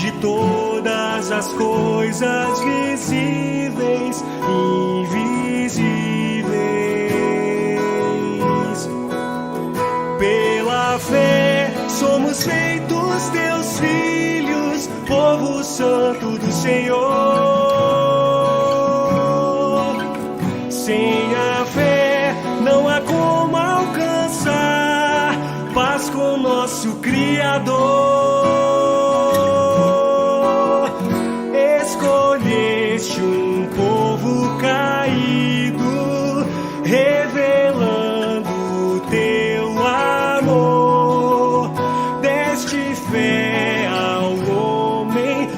de todas as coisas visíveis e invisíveis. Pela fé somos feitos teus filhos, povo santo do Senhor. Sem a fé não há como alcançar paz com nosso Criador. Escolheste um povo caído, revelando o teu amor. Deste fé ao homem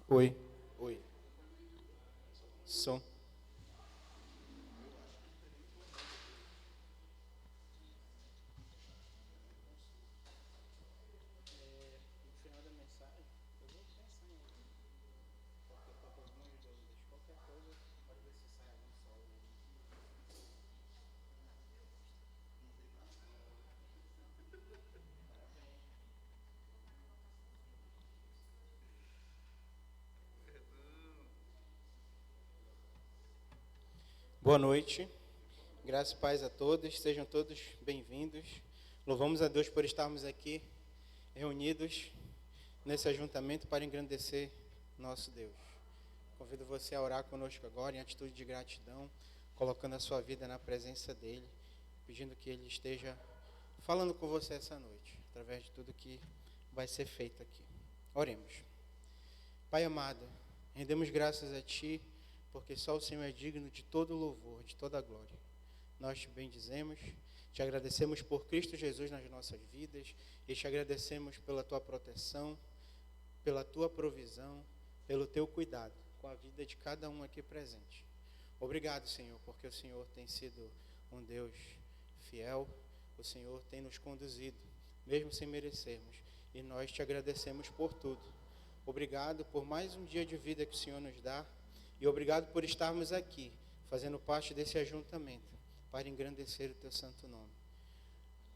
Oi. Oi. Som. No final da mensagem, eu vou pensar em porque eu estou com algumas dúvidas. Qualquer coisa, pode ver se sai algum solo. Boa noite, graças e paz a todos, sejam todos bem-vindos. Louvamos a Deus por estarmos aqui reunidos nesse ajuntamento para engrandecer nosso Deus. Convido você a orar conosco agora em atitude de gratidão, colocando a sua vida na presença dEle, pedindo que Ele esteja falando com você essa noite, através de tudo que vai ser feito aqui. Oremos. Pai amado, rendemos graças a Ti, porque só o Senhor é digno de todo louvor, de toda glória. Nós te bendizemos, te agradecemos por Cristo Jesus nas nossas vidas e te agradecemos pela Tua proteção, pela Tua provisão, pelo Teu cuidado com a vida de cada um aqui presente. Obrigado, Senhor, porque o Senhor tem sido um Deus fiel, o Senhor tem nos conduzido, mesmo sem merecermos, e nós te agradecemos por tudo. Obrigado por mais um dia de vida que o Senhor nos dá, e obrigado por estarmos aqui, fazendo parte desse ajuntamento, para engrandecer o Teu santo nome.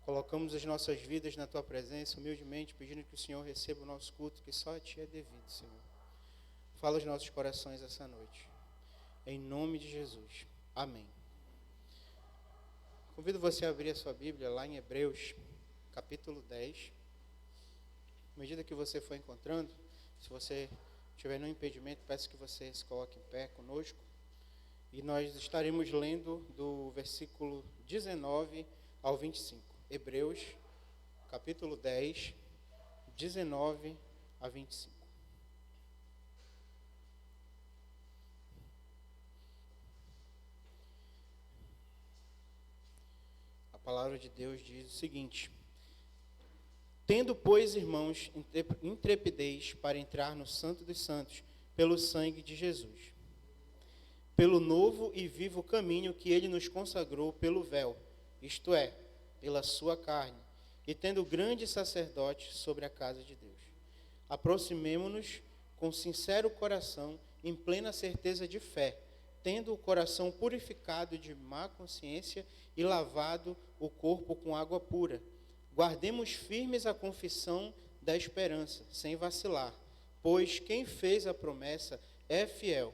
Colocamos as nossas vidas na Tua presença, humildemente, pedindo que o Senhor receba o nosso culto, que só a Ti é devido, Senhor. Fala aos nossos corações essa noite. Em nome de Jesus. Amém. Convido você a abrir a sua Bíblia lá em Hebreus, capítulo 10. À medida que você for encontrando, se você tiver nenhum impedimento, peço que você se coloque em pé conosco. E nós estaremos lendo do versículo 19 ao 25. Hebreus, capítulo 10, 19 a 25. A palavra de Deus diz o seguinte: tendo, pois, irmãos, intrepidez para entrar no Santo dos Santos, pelo sangue de Jesus, pelo novo e vivo caminho que Ele nos consagrou pelo véu, isto é, pela sua carne, e tendo grande sacerdote sobre a casa de Deus. Aproximemo-nos com sincero coração, em plena certeza de fé, tendo o coração purificado de má consciência e lavado o corpo com água pura. Guardemos firmes a confissão da esperança, sem vacilar, pois quem fez a promessa é fiel.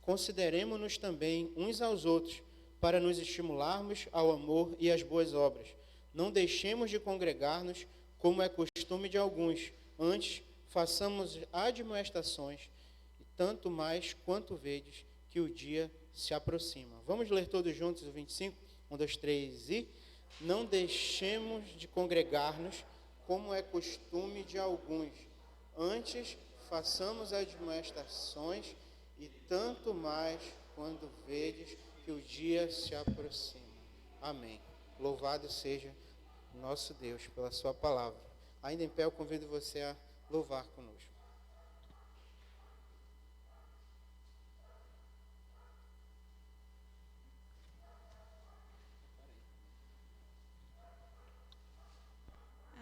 Consideremo-nos também uns aos outros, para nos estimularmos ao amor e às boas obras. Não deixemos de congregar-nos, como é costume de alguns, antes façamos admoestações, e tanto mais quanto vedes que o dia se aproxima. Vamos ler todos juntos o 25? 1, 2, 3 e... Não deixemos de congregar-nos, como é costume de alguns. Antes, façamos admoestações, e tanto mais quando vedes que o dia se aproxima. Amém. Louvado seja nosso Deus pela sua palavra. Ainda em pé, eu convido você a louvar conosco.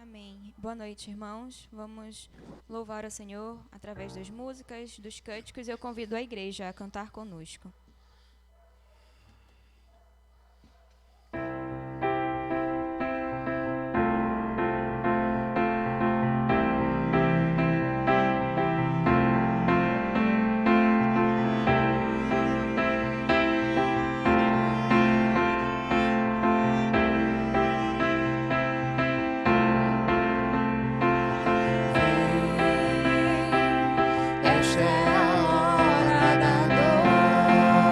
Amém. Boa noite, irmãos. Vamos louvar o Senhor através das músicas, dos cânticos. Eu convido a igreja a cantar conosco. Esta é a hora da adoração.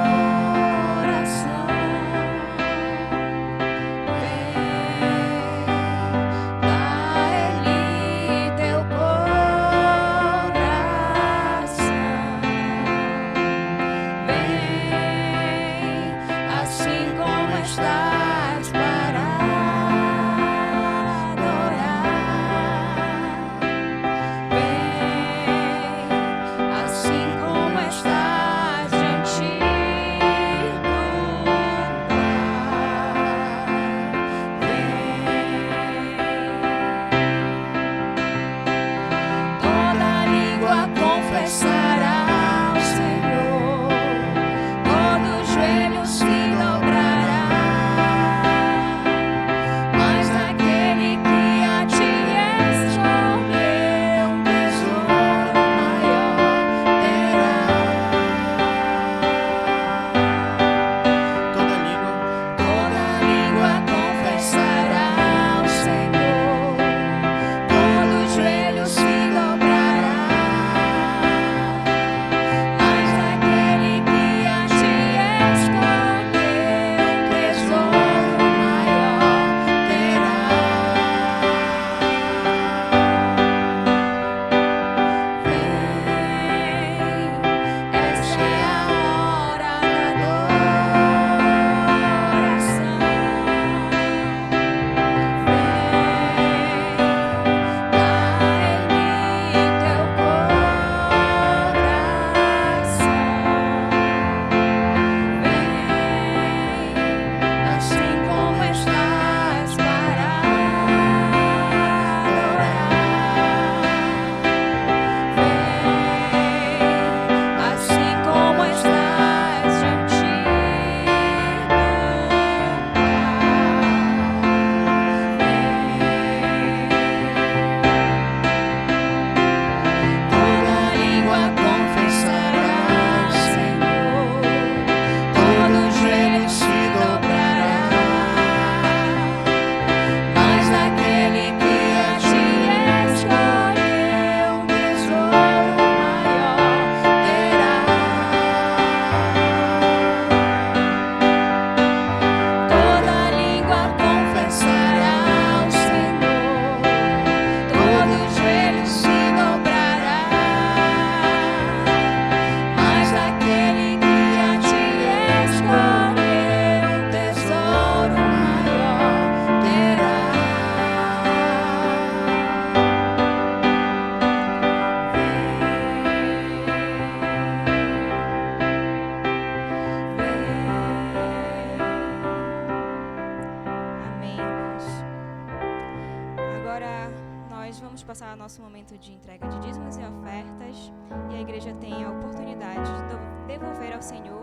Nós vamos passar nosso momento de entrega de dízimos e ofertas, e a igreja tem a oportunidade de devolver ao Senhor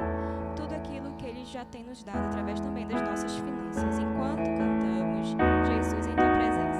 tudo aquilo que Ele já tem nos dado através também das nossas finanças, enquanto cantamos Jesus em Tua Presença.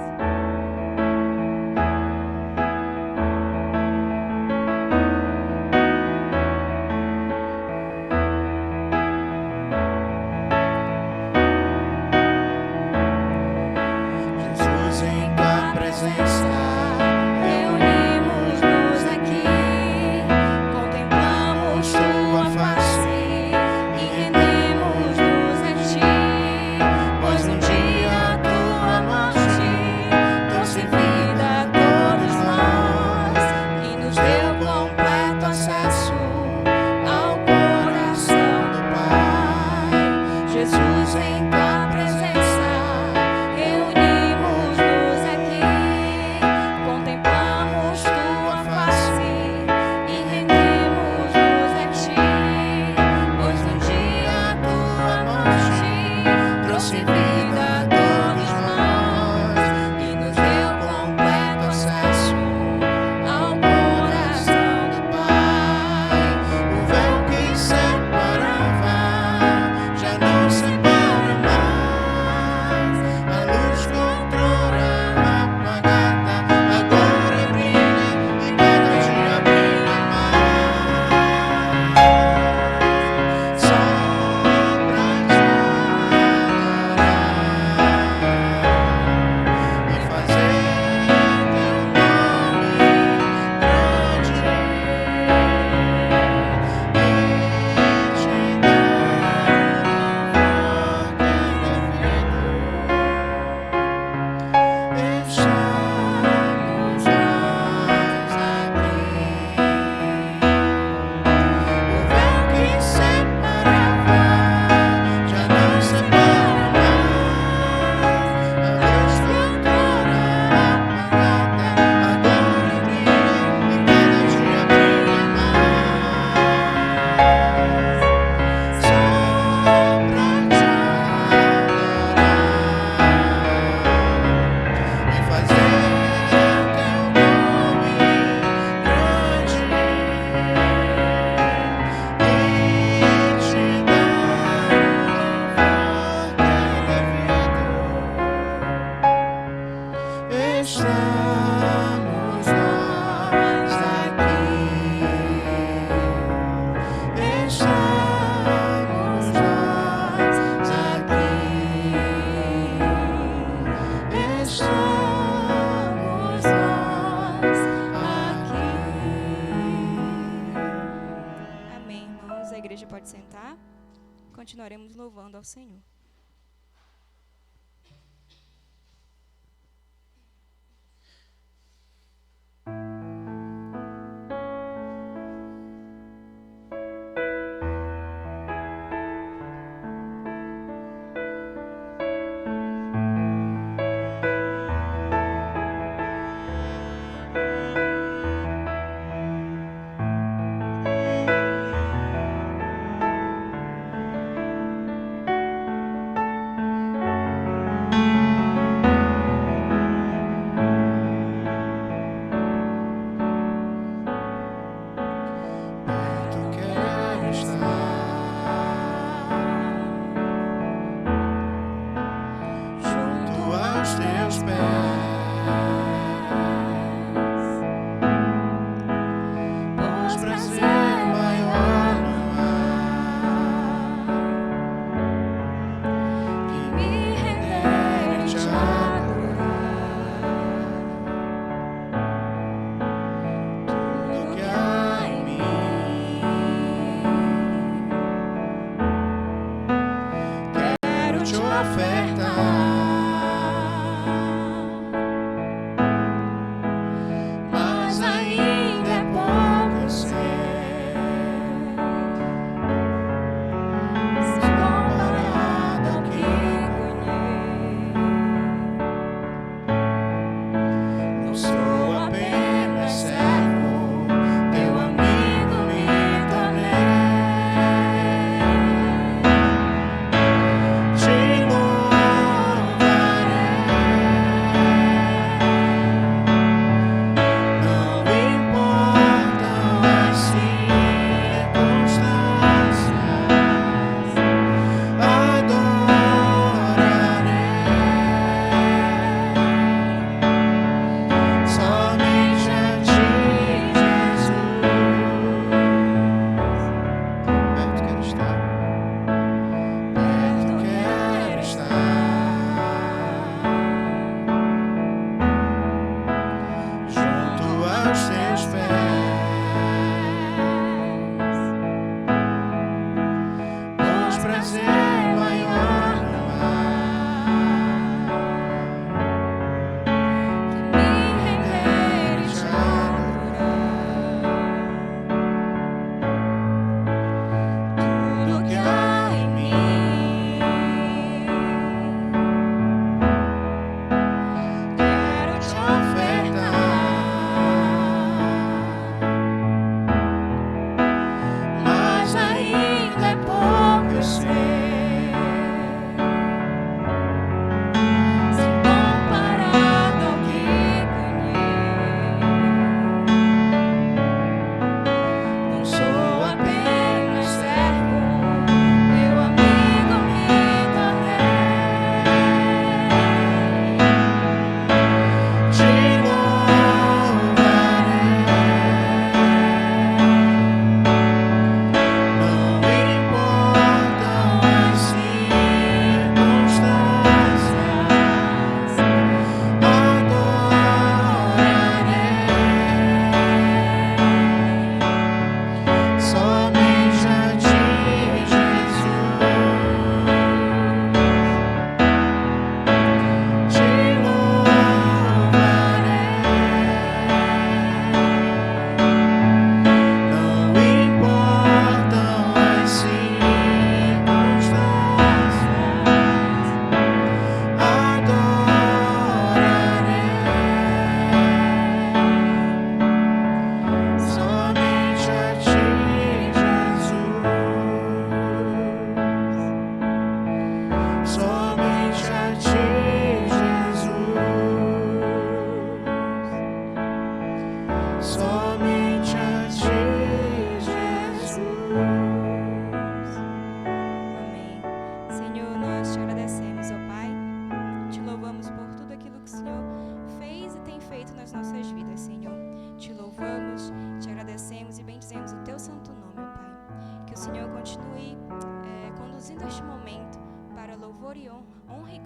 Continuaremos louvando ao Senhor.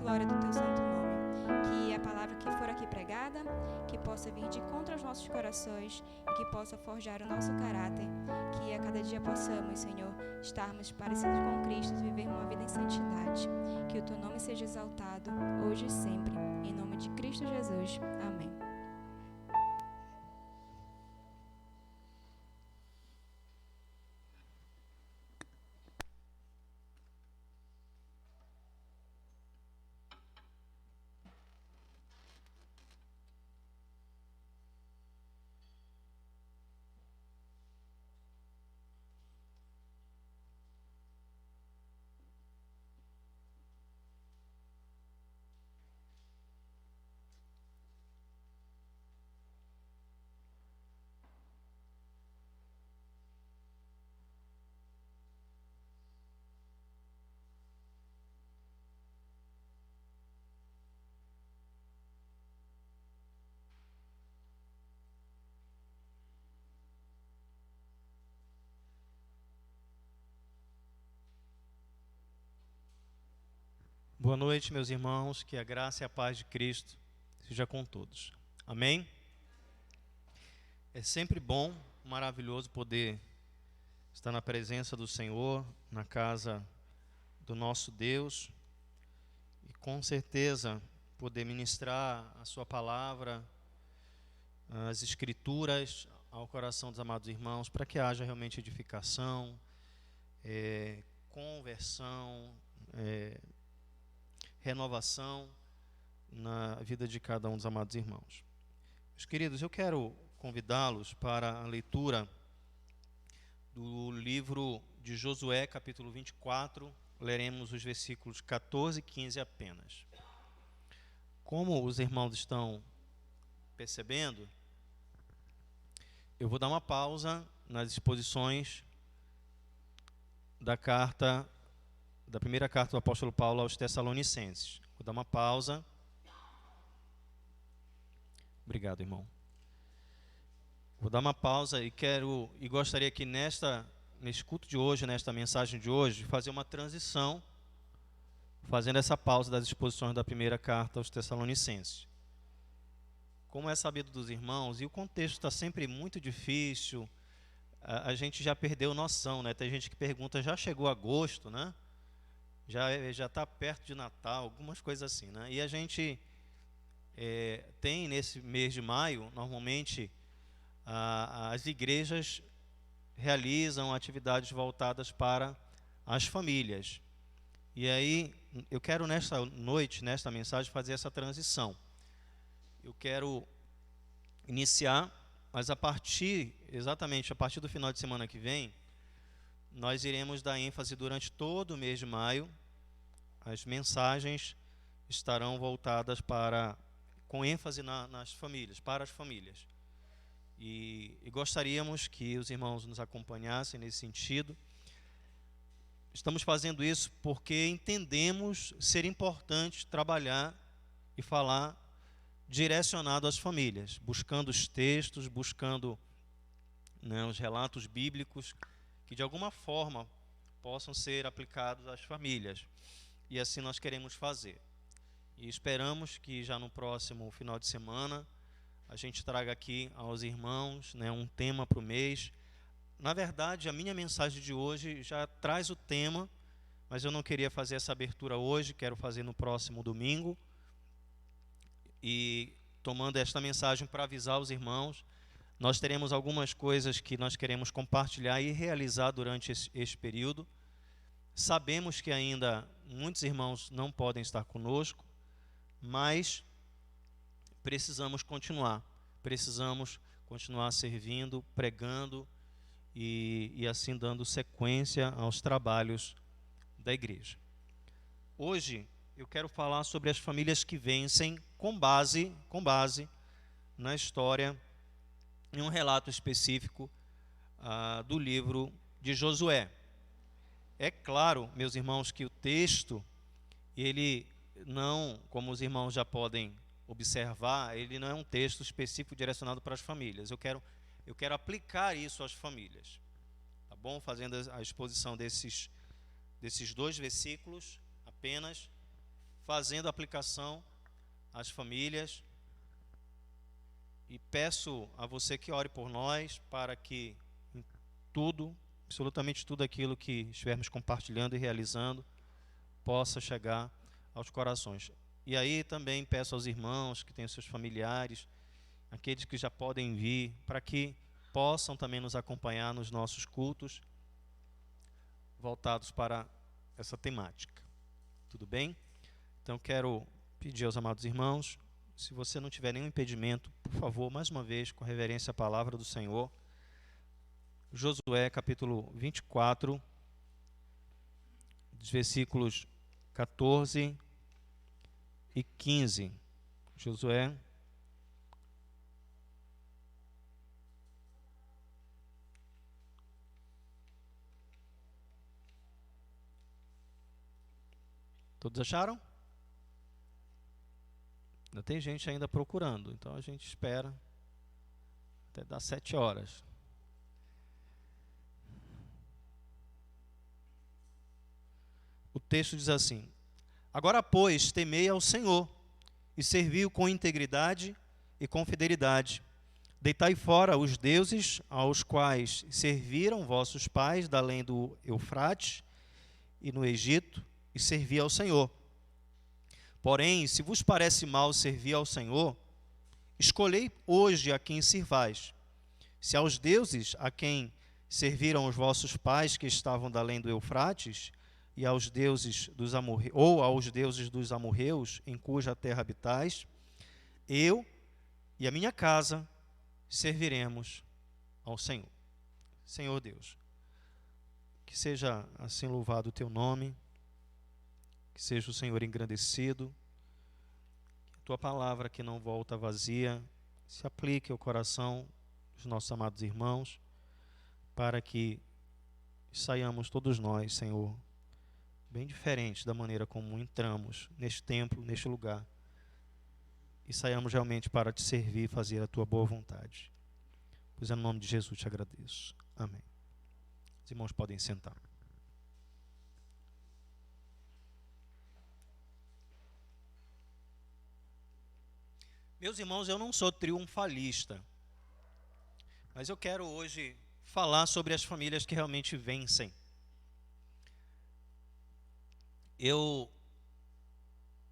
glória do teu santo nome. Que a palavra que for aqui pregada, que possa vir de encontro aos nossos corações e que possa forjar o nosso caráter, que a cada dia possamos, Senhor, estarmos parecidos com Cristo e viver uma vida em santidade. Que o teu nome seja exaltado, hoje e sempre. Em nome de Cristo Jesus. Amém. Boa noite, meus irmãos, que a graça e a paz de Cristo seja com todos. Amém? É sempre bom, maravilhoso poder estar na presença do Senhor, na casa do nosso Deus, e com certeza poder ministrar a sua palavra, as escrituras ao coração dos amados irmãos, para que haja realmente edificação, conversão, renovação na vida de cada um dos amados irmãos. Meus queridos, eu quero convidá-los para a leitura do livro de Josué, capítulo 24. Leremos os versículos 14 e 15 apenas. Como os irmãos estão percebendo, eu vou dar uma pausa nas exposições da primeira carta do apóstolo Paulo aos Tessalonicenses. Vou dar uma pausa. Obrigado, irmão. Vou dar uma pausa e gostaria que nesse culto de hoje, nesta mensagem de hoje, fazer uma transição, fazendo essa pausa das exposições da primeira carta aos Tessalonicenses. Como é sabido dos irmãos, e o contexto está sempre muito difícil, a gente já perdeu noção, né? Tem gente que pergunta, já chegou agosto, né? Já está perto de Natal, algumas coisas assim, né? E a gente tem nesse mês de maio, normalmente, as igrejas realizam atividades voltadas para as famílias. E aí, eu quero nesta noite, nesta mensagem, fazer essa transição. Eu quero iniciar, mas exatamente a partir do final de semana que vem, nós iremos dar ênfase durante todo o mês de maio. As mensagens estarão voltadas com ênfase nas famílias, para as famílias. E gostaríamos que os irmãos nos acompanhassem nesse sentido. Estamos fazendo isso porque entendemos ser importante trabalhar e falar direcionado às famílias, buscando os textos, buscando, né, os relatos bíblicos que de alguma forma possam ser aplicados às famílias. E assim nós queremos fazer. E esperamos que já no próximo final de semana a gente traga aqui aos irmãos, né, um tema para o mês. Na verdade, a minha mensagem de hoje já traz o tema, mas eu não queria fazer essa abertura hoje, quero fazer no próximo domingo. E tomando esta mensagem para avisar os irmãos, nós teremos algumas coisas que nós queremos compartilhar e realizar durante esse período. Sabemos que ainda muitos irmãos não podem estar conosco, mas precisamos continuar servindo, pregando e assim dando sequência aos trabalhos da igreja. Hoje eu quero falar sobre as famílias que vencem com base na história, em um relato específico do livro de Josué. É claro, meus irmãos, que o texto, ele não, como os irmãos já podem observar, ele não é um texto específico direcionado para as famílias. Eu quero aplicar isso às famílias, tá bom? Fazendo a exposição desses 2 versículos apenas, fazendo aplicação às famílias. E peço a você que ore por nós, para que em tudo, absolutamente tudo aquilo que estivermos compartilhando e realizando, possa chegar aos corações. E aí também peço aos irmãos que têm os seus familiares, aqueles que já podem vir, para que possam também nos acompanhar nos nossos cultos voltados para essa temática. Tudo bem? Então quero pedir aos amados irmãos, se você não tiver nenhum impedimento, por favor, mais uma vez, com reverência à palavra do Senhor, Josué capítulo 24, dos versículos 14 e 15. Josué Todos acharam? Ainda tem gente ainda procurando, então a gente espera até dar 7 horas. O texto diz assim: agora, pois, temei ao Senhor e servi-o com integridade e com fidelidade. Deitai fora os deuses aos quais serviram vossos pais da além do Eufrates e no Egito, e servi ao Senhor. Porém, se vos parece mal servir ao Senhor, escolhei hoje a quem sirvais. Se aos deuses a quem serviram os vossos pais que estavam da além do Eufrates, e aos deuses dos aos deuses dos amorreus, em cuja terra habitais, eu e a minha casa serviremos ao Senhor. Senhor Deus, que seja assim louvado o teu nome, que seja o Senhor engrandecido, que a tua palavra, que não volta vazia, se aplique ao coração dos nossos amados irmãos, para que saiamos todos nós, Senhor, bem diferentes da maneira como entramos neste templo, neste lugar, e saiamos realmente para te servir e fazer a tua boa vontade. Pois é no nome de Jesus te agradeço. Amém. Os irmãos podem sentar. Meus irmãos, eu não sou triunfalista, mas eu quero hoje falar sobre as famílias que realmente vencem. Eu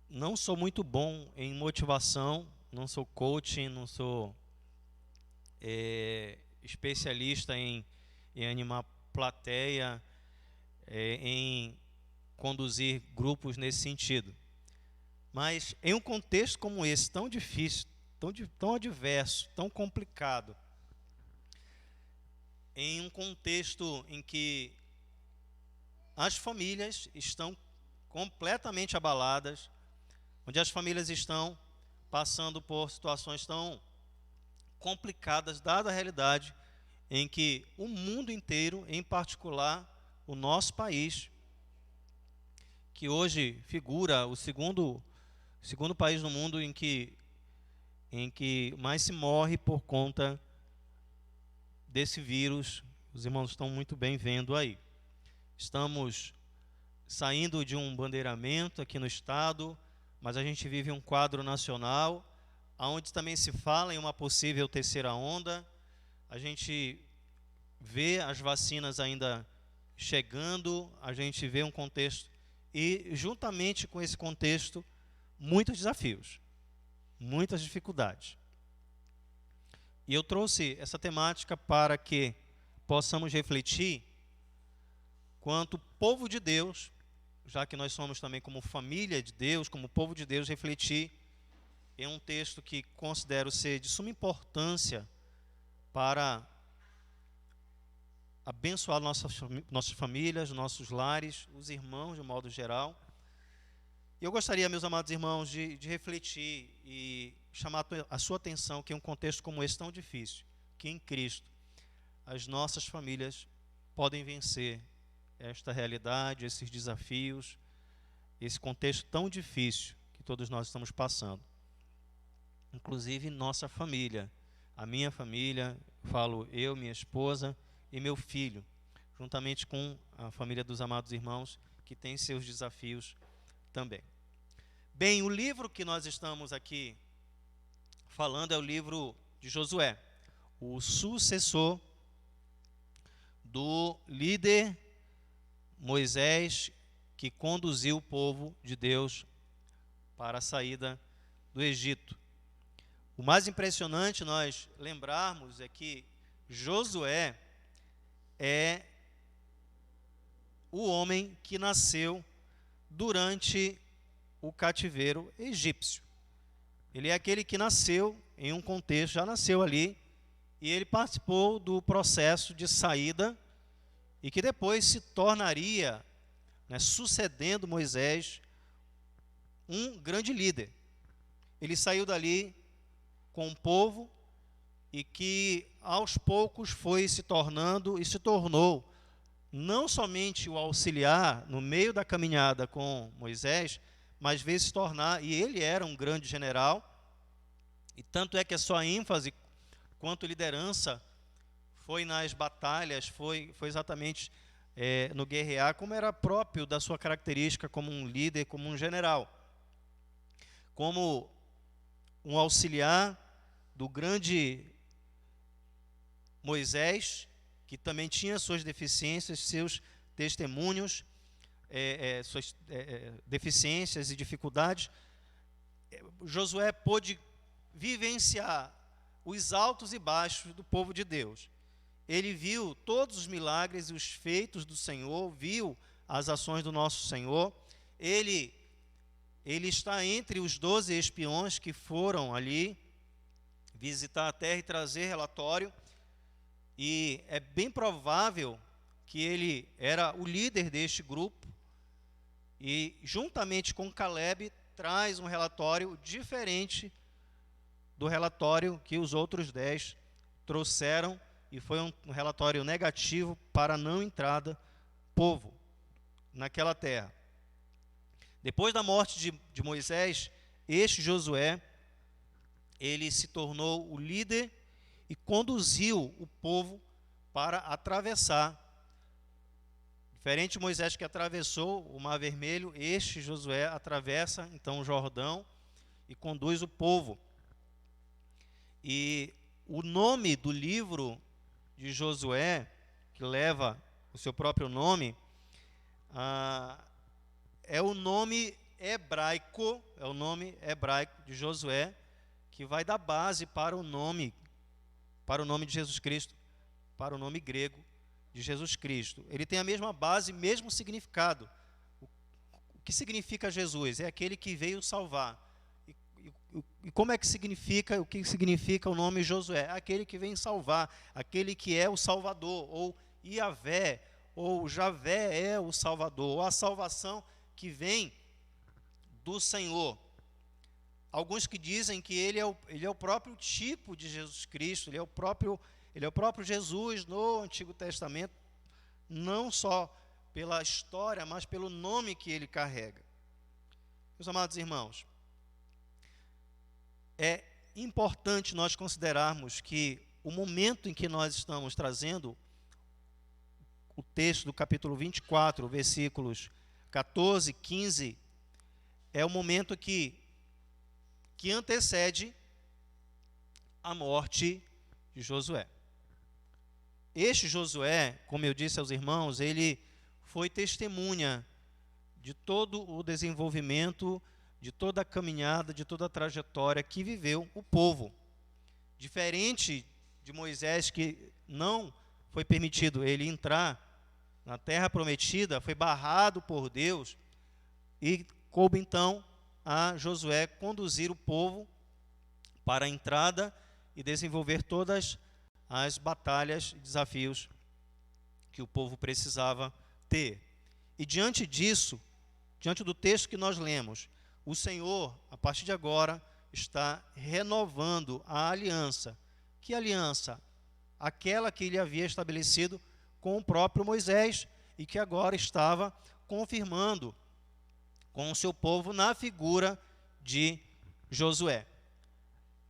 não sou muito bom em motivação, não sou coaching, não sou especialista em animar plateia, em conduzir grupos nesse sentido. Mas em um contexto como esse, tão difícil, tão adverso, tão complicado, em um contexto em que as famílias estão completamente abaladas, onde as famílias estão passando por situações tão complicadas, dada a realidade em que o mundo inteiro, em particular o nosso país, que hoje figura o segundo país no mundo em que mais se morre por conta desse vírus, os irmãos estão muito bem vendo aí. Estamos saindo de um bandeiramento aqui no estado, mas a gente vive um quadro nacional, onde também se fala em uma possível terceira onda. A gente vê as vacinas ainda chegando, a gente vê um contexto, e juntamente com esse contexto, muitos desafios, muitas dificuldades. E eu trouxe essa temática para que possamos refletir quanto povo de Deus, já que nós somos também como família de Deus, como povo de Deus, refletir em um texto que considero ser de suma importância para abençoar nossas famílias, nossos lares, os irmãos de modo geral. E eu gostaria, meus amados irmãos, de refletir e chamar a sua atenção que em um contexto como esse tão difícil, que em Cristo as nossas famílias podem vencer esta realidade, esses desafios, esse contexto tão difícil que todos nós estamos passando. Inclusive nossa família, a minha família, falo eu, minha esposa e meu filho, juntamente com a família dos amados irmãos, que tem seus desafios também. Bem, o livro que nós estamos aqui falando é o livro de Josué, o sucessor do líder Moisés, que conduziu o povo de Deus para a saída do Egito. O mais impressionante nós lembrarmos é que Josué é o homem que nasceu durante o cativeiro egípcio. Ele é aquele que nasceu em um contexto, já nasceu ali, e ele participou do processo de saída e que depois se tornaria, sucedendo Moisés, um grande líder. Ele saiu dali com o povo e que aos poucos foi se tornando e se tornou não somente o auxiliar no meio da caminhada com Moisés, mas veio se tornar, e ele era um grande general, e tanto é que a sua ênfase quanto liderança foi nas batalhas, foi exatamente no guerrear, como era próprio da sua característica como um líder, como um general. Como um auxiliar do grande Moisés, que também tinha suas deficiências, seus testemunhos, suas deficiências e dificuldades, Josué pôde vivenciar os altos e baixos do povo de Deus. Ele viu todos os milagres e os feitos do Senhor, viu as ações do nosso Senhor. Ele está entre os 12 espiões que foram ali visitar a terra e trazer relatório, e é bem provável que ele era o líder deste grupo, e juntamente com Caleb traz um relatório diferente do relatório que os outros 10 trouxeram, e foi um relatório negativo para a não entrada povo naquela terra. Depois da morte de Moisés, este Josué, ele se tornou o líder e conduziu o povo para atravessar. Diferente de Moisés, que atravessou o Mar Vermelho, este Josué atravessa então o Jordão e conduz o povo. E o nome do livro de Josué, que leva o seu próprio nome, é o nome hebraico de Josué, que vai dar base para o nome de Jesus Cristo, para o nome grego de Jesus Cristo. Ele tem a mesma base, mesmo significado. O que significa Jesus? É aquele que veio salvar. E como é que significa, o que significa o nome Josué? Aquele que vem salvar, aquele que é o Salvador, ou Iavé, ou Javé é o Salvador, ou a salvação que vem do Senhor. Alguns que dizem que ele é o próprio tipo de Jesus Cristo, ele é o próprio Jesus no Antigo Testamento, não só pela história, mas pelo nome que ele carrega. Meus amados irmãos, é importante nós considerarmos que o momento em que nós estamos trazendo o texto do capítulo 24, versículos 14, 15, é o momento que antecede a morte de Josué. Este Josué, como eu disse aos irmãos, ele foi testemunha de todo o desenvolvimento, de toda a caminhada, de toda a trajetória que viveu o povo. Diferente de Moisés, que não foi permitido ele entrar na terra prometida, foi barrado por Deus, e coube então a Josué conduzir o povo para a entrada e desenvolver todas as batalhas e desafios que o povo precisava ter. E diante disso, diante do texto que nós lemos, o Senhor, a partir de agora, está renovando a aliança. Que aliança? Aquela que ele havia estabelecido com o próprio Moisés e que agora estava confirmando com o seu povo na figura de Josué.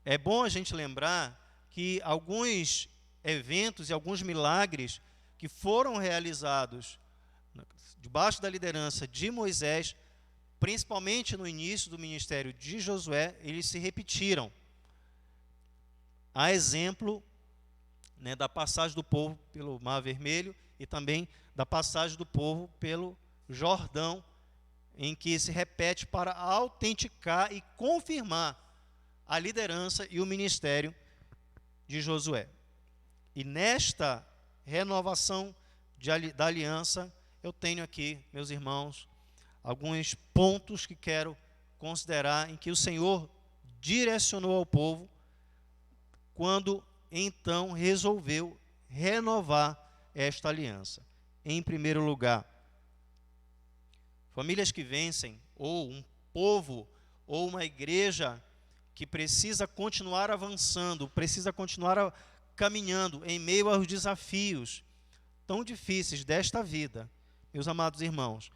É bom a gente lembrar que alguns eventos e alguns milagres que foram realizados debaixo da liderança de Moisés principalmente no início do ministério de Josué, eles se repetiram. A exemplo, né, da passagem do povo pelo Mar Vermelho e também da passagem do povo pelo Jordão, em que se repete para autenticar e confirmar a liderança e o ministério de Josué. E nesta renovação da aliança, eu tenho aqui, meus irmãos, alguns pontos que quero considerar em que o Senhor direcionou ao povo quando então resolveu renovar esta aliança. Em primeiro lugar, famílias que vencem, ou um povo, ou uma igreja que precisa continuar avançando, precisa continuar caminhando em meio aos desafios tão difíceis desta vida. Meus amados irmãos,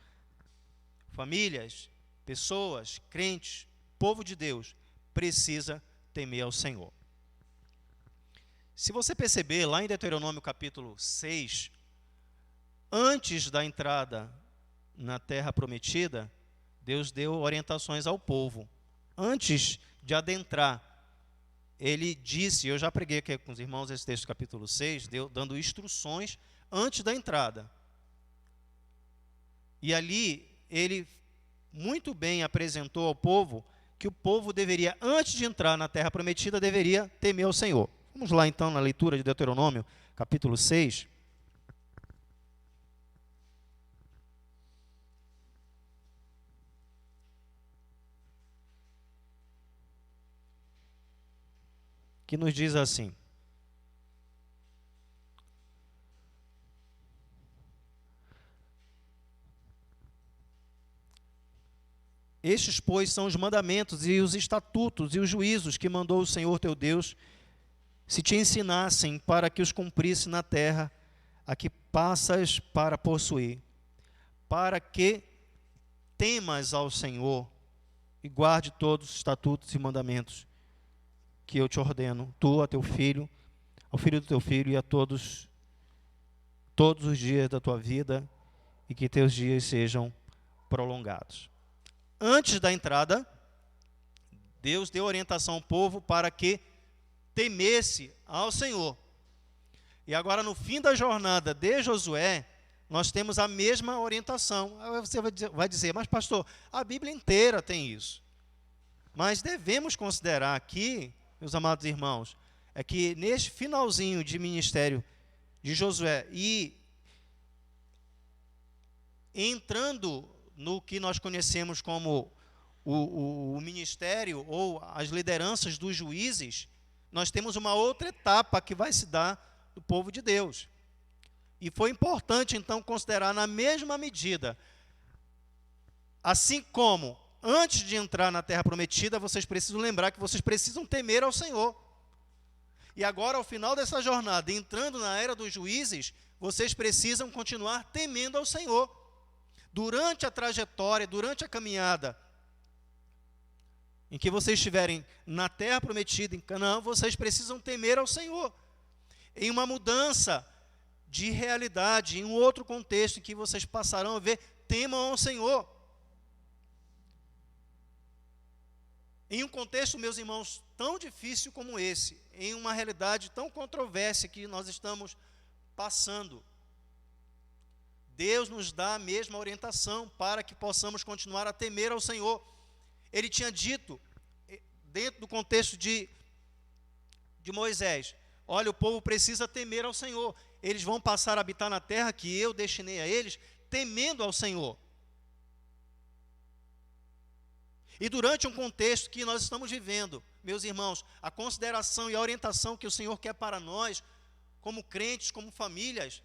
famílias, pessoas, crentes, povo de Deus, precisa temer ao Senhor. Se você perceber, lá em Deuteronômio capítulo 6, antes da entrada na terra prometida, Deus deu orientações ao povo. Antes de adentrar, ele disse, eu já preguei aqui com os irmãos esse texto capítulo 6, dando instruções antes da entrada. E ali, ele muito bem apresentou ao povo que o povo deveria, antes de entrar na terra prometida, deveria temer ao Senhor. Vamos lá então na leitura de Deuteronômio, capítulo 6. Que nos diz assim: estes, pois, são os mandamentos e os estatutos e os juízos que mandou o Senhor teu Deus, se te ensinassem para que os cumprisse na terra a que passas para possuir, para que temas ao Senhor e guarde todos os estatutos e mandamentos que eu te ordeno, tu, a teu filho, ao filho do teu filho e a todos os dias da tua vida, e que teus dias sejam prolongados. Antes da entrada, Deus deu orientação ao povo para que temesse ao Senhor. E agora, no fim da jornada de Josué, nós temos a mesma orientação. Aí você vai dizer, mas pastor, a Bíblia inteira tem isso. Mas devemos considerar aqui, meus amados irmãos, é que neste finalzinho de ministério de Josué e entrando no que nós conhecemos como o ministério ou as lideranças dos juízes, nós temos uma outra etapa que vai se dar do povo de Deus. E foi importante, então, considerar na mesma medida, assim como antes de entrar na terra prometida, vocês precisam lembrar que vocês precisam temer ao Senhor. E agora, ao final dessa jornada, entrando na era dos juízes, vocês precisam continuar temendo ao Senhor. Durante a trajetória, durante a caminhada, em que vocês estiverem na terra prometida, em Canaã, vocês precisam temer ao Senhor. Em uma mudança de realidade, em um outro contexto em que vocês passarão a ver, temam ao Senhor. Em um contexto, meus irmãos, tão difícil como esse, em uma realidade tão controversa que nós estamos passando, Deus nos dá a mesma orientação para que possamos continuar a temer ao Senhor. Ele tinha dito, dentro do contexto de Moisés, olha, o povo precisa temer ao Senhor. Eles vão passar a habitar na terra que eu destinei a eles, temendo ao Senhor. E durante um contexto que nós estamos vivendo, meus irmãos, a consideração e a orientação que o Senhor quer para nós, como crentes, como famílias,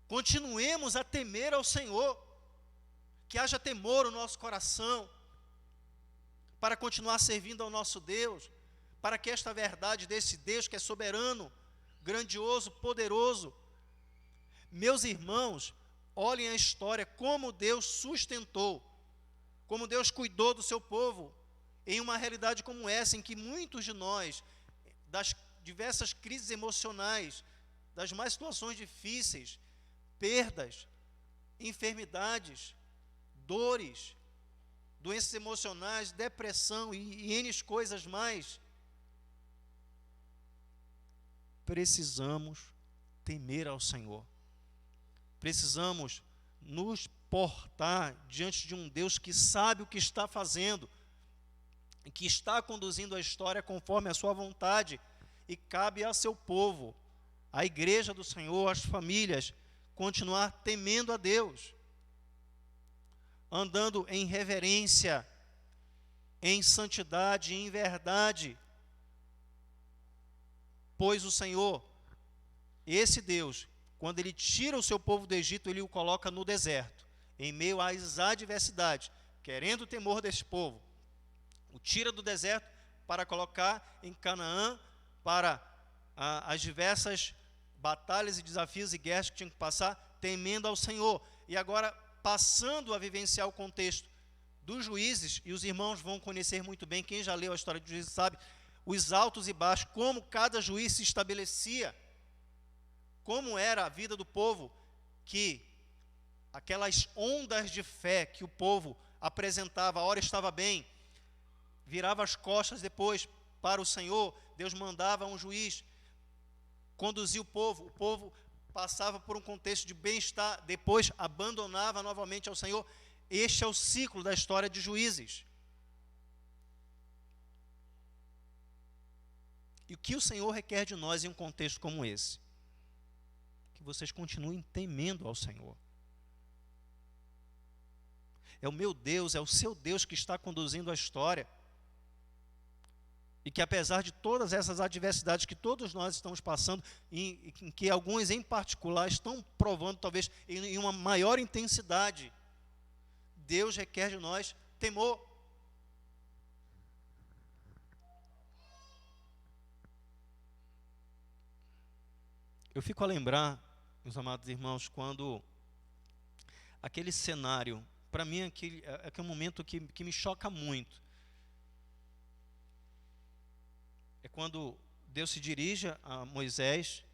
continuemos a temer ao Senhor, que haja temor no nosso coração, para continuar servindo ao nosso Deus, para que esta verdade desse Deus que é soberano, grandioso, poderoso. Meus irmãos, olhem a história, como Deus sustentou, como Deus cuidou do seu povo, em uma realidade como essa, em que muitos de nós, das diversas crises emocionais, das mais situações difíceis, perdas, enfermidades, dores, doenças emocionais, depressão e N coisas mais. Precisamos temer ao Senhor. Precisamos nos portar diante de um Deus que sabe o que está fazendo, e que está conduzindo a história conforme a sua vontade, e cabe a seu povo, a igreja do Senhor, as famílias, continuar temendo a Deus, andando em reverência, em santidade, em verdade, pois o Senhor, esse Deus, quando Ele tira o seu povo do Egito, Ele o coloca no deserto, em meio às adversidades, querendo o temor desse povo, o tira do deserto para colocar em Canaã, para as diversas batalhas e desafios e guerras que tinham que passar, temendo ao Senhor. E agora, passando a vivenciar o contexto dos juízes, e os irmãos vão conhecer muito bem, quem já leu a história dos juízes sabe, os altos e baixos, como cada juiz se estabelecia, como era a vida do povo, que aquelas ondas de fé que o povo apresentava, a hora estava bem, virava as costas depois para o Senhor, Deus mandava um juiz, conduzia o povo passava por um contexto de bem-estar, depois abandonava novamente ao Senhor. Este é o ciclo da história de Juízes. E o que o Senhor requer de nós em um contexto como esse? Que vocês continuem temendo ao Senhor. É o meu Deus, é o seu Deus que está conduzindo a história. E que apesar de todas essas adversidades que todos nós estamos passando, em que alguns em particular estão provando talvez em uma maior intensidade, Deus requer de nós temor. Eu fico a lembrar, meus amados irmãos, quando aquele cenário, para mim é um momento que me choca muito. É quando Deus se dirige a Moisés,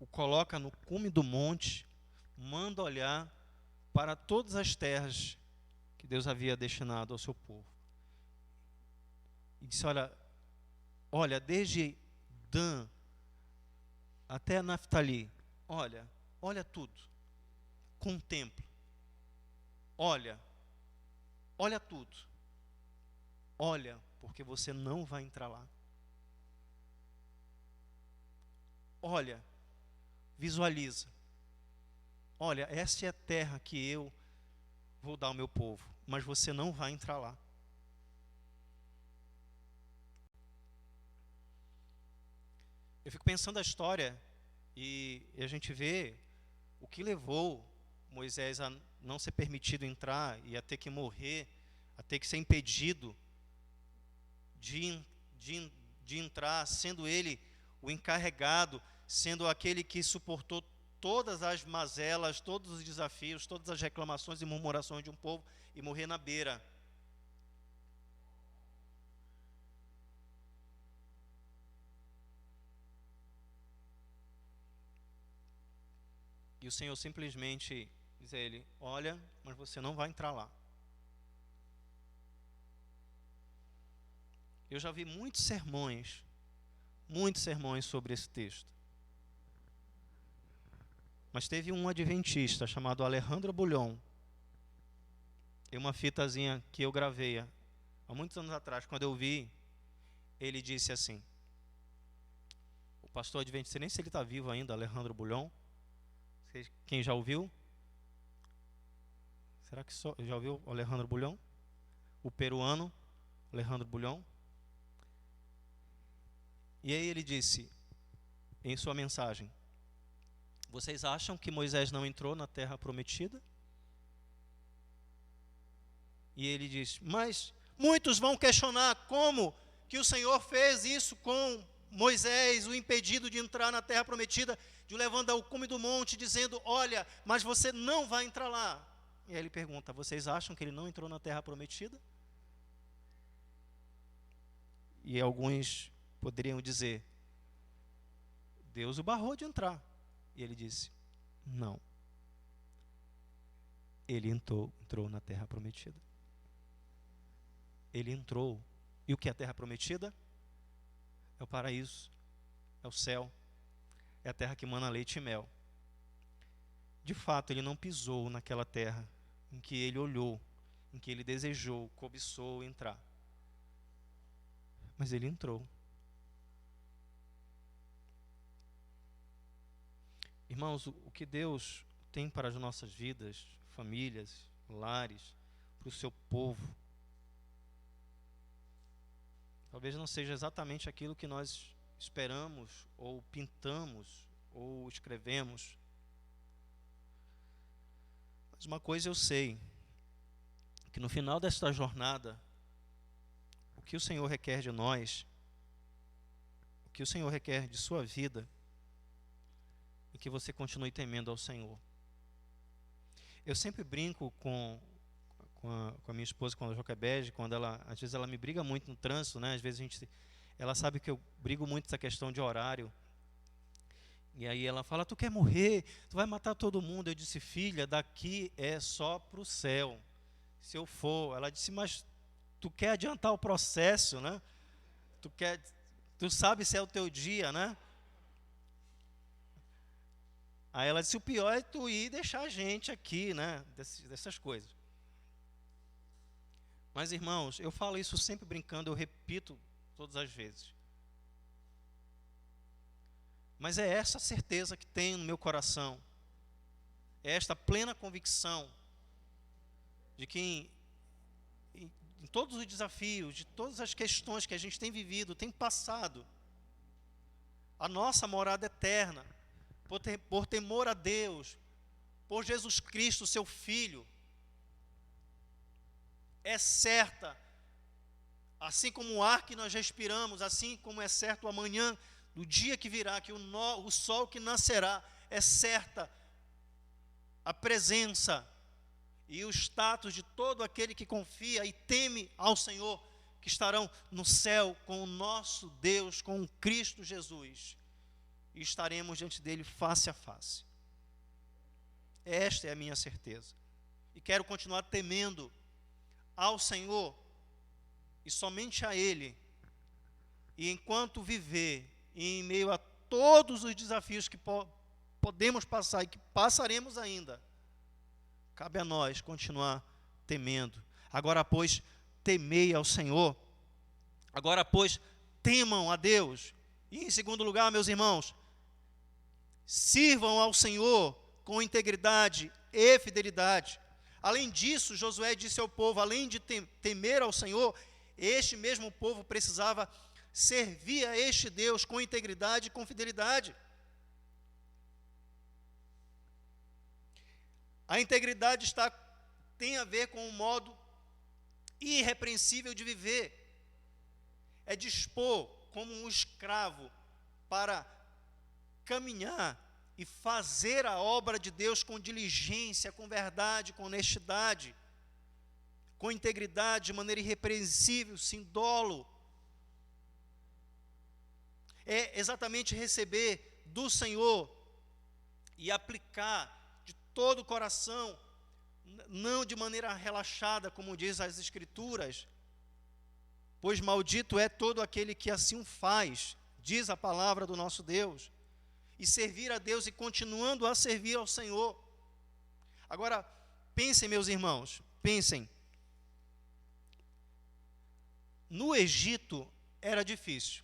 o coloca no cume do monte, manda olhar para todas as terras que Deus havia destinado ao seu povo. E disse, olha, desde Dan até Naftali, olha tudo, contempla, olha tudo, olha, porque você não vai entrar lá. Olha, visualiza. Olha, essa é a terra que eu vou dar ao meu povo, mas você não vai entrar lá. Eu fico pensando a história e a gente vê o que levou Moisés a não ser permitido entrar e a ter que morrer, a ter que ser impedido de entrar, sendo ele o encarregado, sendo aquele que suportou todas as mazelas, todos os desafios, todas as reclamações e murmurações de um povo e morrer na beira. E o Senhor simplesmente diz a ele, olha, mas você não vai entrar lá. Eu já vi muitos sermões sobre esse texto. Mas teve um adventista chamado Alejandro Bulhon. Tem uma fitazinha que eu gravei há muitos anos atrás. Quando eu vi, ele disse assim, o pastor adventista, nem sei se ele está vivo ainda, Alejandro Bulhon. Quem já ouviu? Será que já ouviu o Alejandro Bulhon? O peruano Alejandro Bulhon. E aí ele disse, em sua mensagem, vocês acham que Moisés não entrou na terra prometida? E ele diz, mas muitos vão questionar como que o Senhor fez isso com Moisés, o impedido de entrar na terra prometida, de o levando ao cume do monte, dizendo, olha, mas você não vai entrar lá. E aí ele pergunta, vocês acham que ele não entrou na terra prometida? E alguns poderiam dizer, Deus o barrou de entrar. E ele disse, não. ele entrou na terra prometida. Ele entrou. E o que é a terra prometida? É o paraíso, é o céu, é a terra que mana leite e mel. De fato, ele não pisou naquela terra em que ele olhou, em que ele desejou, cobiçou entrar. Mas ele entrou. Irmãos, o que Deus tem para as nossas vidas, famílias, lares, para o seu povo, talvez não seja exatamente aquilo que nós esperamos, ou pintamos, ou escrevemos. Mas uma coisa eu sei, que no final desta jornada, o que o Senhor requer de nós, o que o Senhor requer de sua vida, é que você continue temendo ao Senhor. Eu sempre brinco com a minha esposa, com a Joquebede, quando às vezes ela me briga muito no trânsito, né? Às vezes ela sabe que eu brigo muito essa questão de horário. E aí ela fala, tu quer morrer? Tu vai matar todo mundo. Eu disse, filha, daqui é só para o céu. Se eu for, ela disse, mas tu quer adiantar o processo, né? Tu sabe se é o teu dia, né? Aí ela disse, o pior é tu ir e deixar a gente aqui, né? Dessas coisas. Mas, irmãos, eu falo isso sempre brincando, eu repito todas as vezes. Mas é essa certeza que tenho no meu coração. É esta plena convicção de que em todos os desafios, de todas as questões que a gente tem vivido, tem passado, a nossa morada eterna, por temor a Deus, por Jesus Cristo, seu Filho, é certa, assim como o ar que nós respiramos, assim como é certo o amanhã, do dia que virá, que o sol que nascerá, é certa a presença e o status de todo aquele que confia e teme ao Senhor, que estarão no céu com o nosso Deus, com o Cristo Jesus, e estaremos diante dele face a face. Esta é a minha certeza. E quero continuar temendo ao Senhor e somente a Ele. E enquanto viver em meio a todos os desafios que podemos passar e que passaremos ainda, cabe a nós continuar temendo. Agora, pois, temei ao Senhor. Agora, pois, temam a Deus. E em segundo lugar, meus irmãos, sirvam ao Senhor com integridade e fidelidade. Além disso, Josué disse ao povo, além de temer ao Senhor, este mesmo povo precisava servir a este Deus com integridade e com fidelidade. A integridade tem a ver com um modo irrepreensível de viver. É dispor como um escravo para caminhar e fazer a obra de Deus com diligência, com verdade, com honestidade, com integridade, de maneira irrepreensível, sem dolo. É exatamente receber do Senhor e aplicar de todo o coração, não de maneira relaxada, como diz as Escrituras, pois maldito é todo aquele que assim o faz, diz a palavra do nosso Deus, e servir a Deus e continuando a servir ao Senhor. Agora, pensem, meus irmãos, pensem, no Egito era difícil,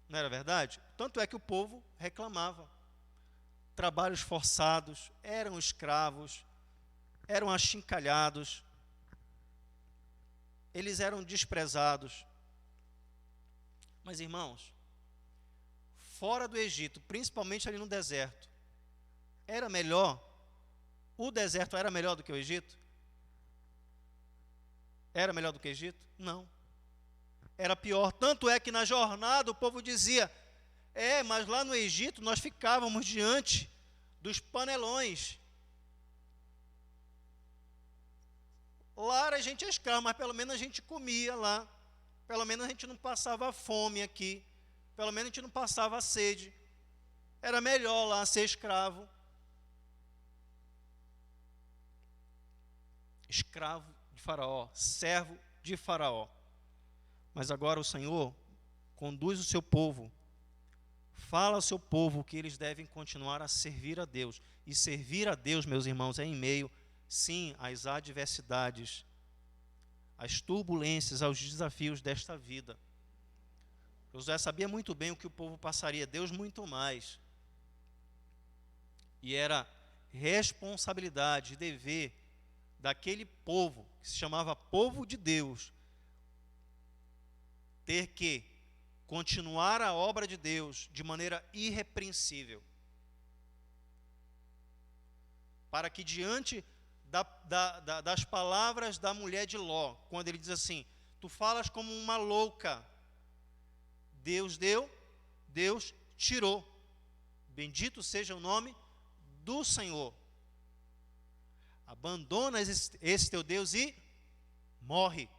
não era verdade? Tanto é que o povo reclamava. Trabalhos forçados, eram escravos, eram achincalhados, eles eram desprezados. Mas, irmãos, fora do Egito, principalmente ali no deserto, era melhor? O deserto era melhor do que o Egito? Era melhor do que o Egito? Não. Era pior. Tanto é que na jornada o povo dizia, mas lá no Egito nós ficávamos diante dos panelões. Lá a gente é escravo, mas pelo menos a gente comia lá. Pelo menos a gente não passava fome aqui. Pelo menos a gente não passava sede. Era melhor lá ser escravo. escravo de Faraó, servo de Faraó. Mas agora o Senhor conduz o seu povo, fala ao seu povo que eles devem continuar a servir a Deus. E servir a Deus, meus irmãos, é em meio, sim, às adversidades, às turbulências, aos desafios desta vida. Josué sabia muito bem o que o povo passaria, Deus muito mais. E era responsabilidade, dever daquele povo, que se chamava povo de Deus, ter que continuar a obra de Deus de maneira irrepreensível, para que diante das palavras da mulher de Ló, quando ele diz assim, tu falas como uma louca, Deus deu, Deus tirou, bendito seja o nome do Senhor. Abandona esse teu Deus e morre.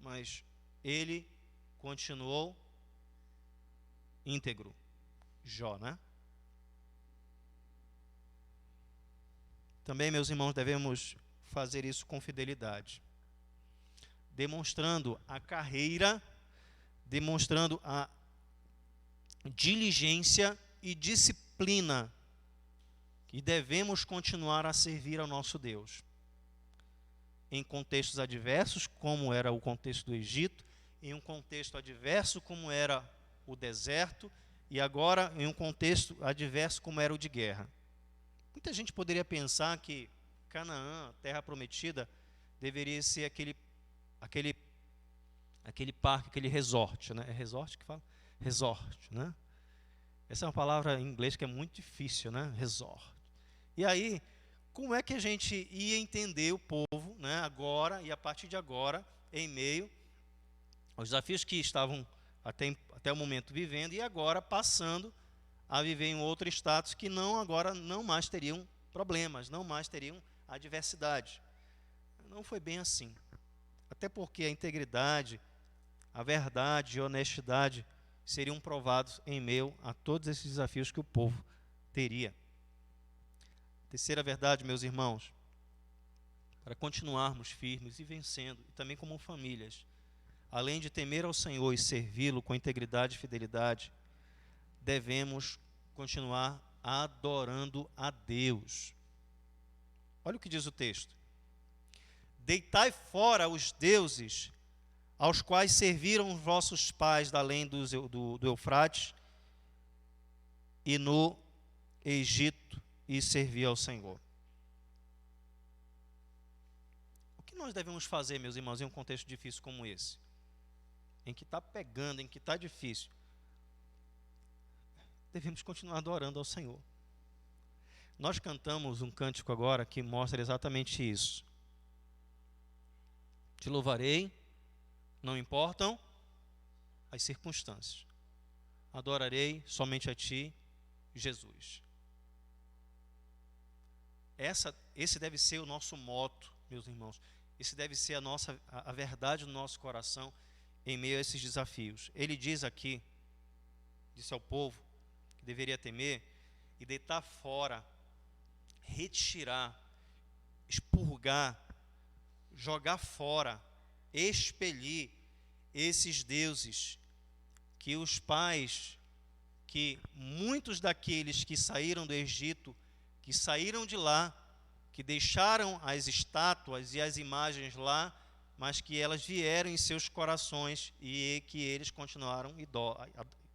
Mas ele continuou íntegro. Jó, né? Também, meus irmãos, devemos fazer isso com fidelidade, demonstrando a carreira, demonstrando a diligência e disciplina que devemos continuar a servir ao nosso Deus. Em contextos adversos, como era o contexto do Egito, em um contexto adverso, como era o deserto, e agora em um contexto adverso, como era o de guerra. Muita gente poderia pensar que Canaã, terra prometida, deveria ser aquele parque, aquele resort, né? É resort que fala? Resort, né? Essa é uma palavra em inglês que é muito difícil, né? Resort. E aí, como é que a gente ia entender o povo, né, agora e a partir de agora, em meio aos desafios que estavam até o momento vivendo e agora passando a viver em outro status que agora não mais teriam problemas, não mais teriam adversidade. Não foi bem assim. Até porque a integridade, a verdade e a honestidade seriam provados em meio a todos esses desafios que o povo teria. Terceira verdade, meus irmãos, para continuarmos firmes e vencendo, e também como famílias, além de temer ao Senhor e servi-lo com integridade e fidelidade, devemos continuar adorando a Deus. Olha o que diz o texto. Deitai fora os deuses aos quais serviram os vossos pais da além do Eufrates e no Egito, e servir ao Senhor. O que nós devemos fazer, meus irmãos, em um contexto difícil como esse? Em que está pegando, em que está difícil? Devemos continuar adorando ao Senhor. Nós cantamos um cântico agora que mostra exatamente isso. Te louvarei, não importam as circunstâncias. Adorarei somente a Ti, Jesus. Esse deve ser o nosso moto, meus irmãos. Esse deve ser a verdade do nosso coração em meio a esses desafios. Ele diz aqui, disse ao povo que deveria temer e deitar fora, retirar, expurgar, jogar fora, expelir esses deuses que os pais, que muitos daqueles que saíram do Egito, que saíram de lá, que deixaram as estátuas e as imagens lá, mas que elas vieram em seus corações e que eles continuaram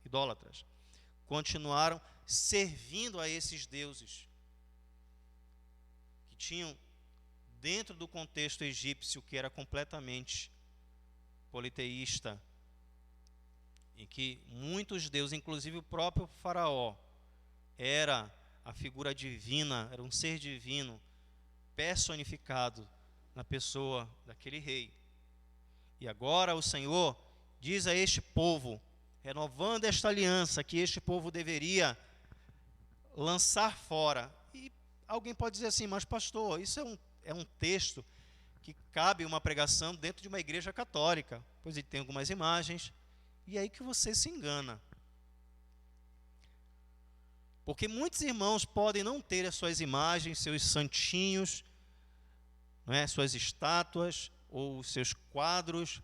idólatras. Continuaram servindo a esses deuses que tinham dentro do contexto egípcio, que era completamente politeísta, em que muitos deuses, inclusive o próprio faraó, era a figura divina, era um ser divino personificado na pessoa daquele rei. E agora o Senhor diz a este povo, renovando esta aliança, que este povo deveria lançar fora. E alguém pode dizer assim, mas pastor, isso é um texto que cabe uma pregação dentro de uma igreja católica, pois ele tem algumas imagens, e é aí que você se engana. Porque muitos irmãos podem não ter as suas imagens, seus santinhos, não é? Suas estátuas ou seus quadros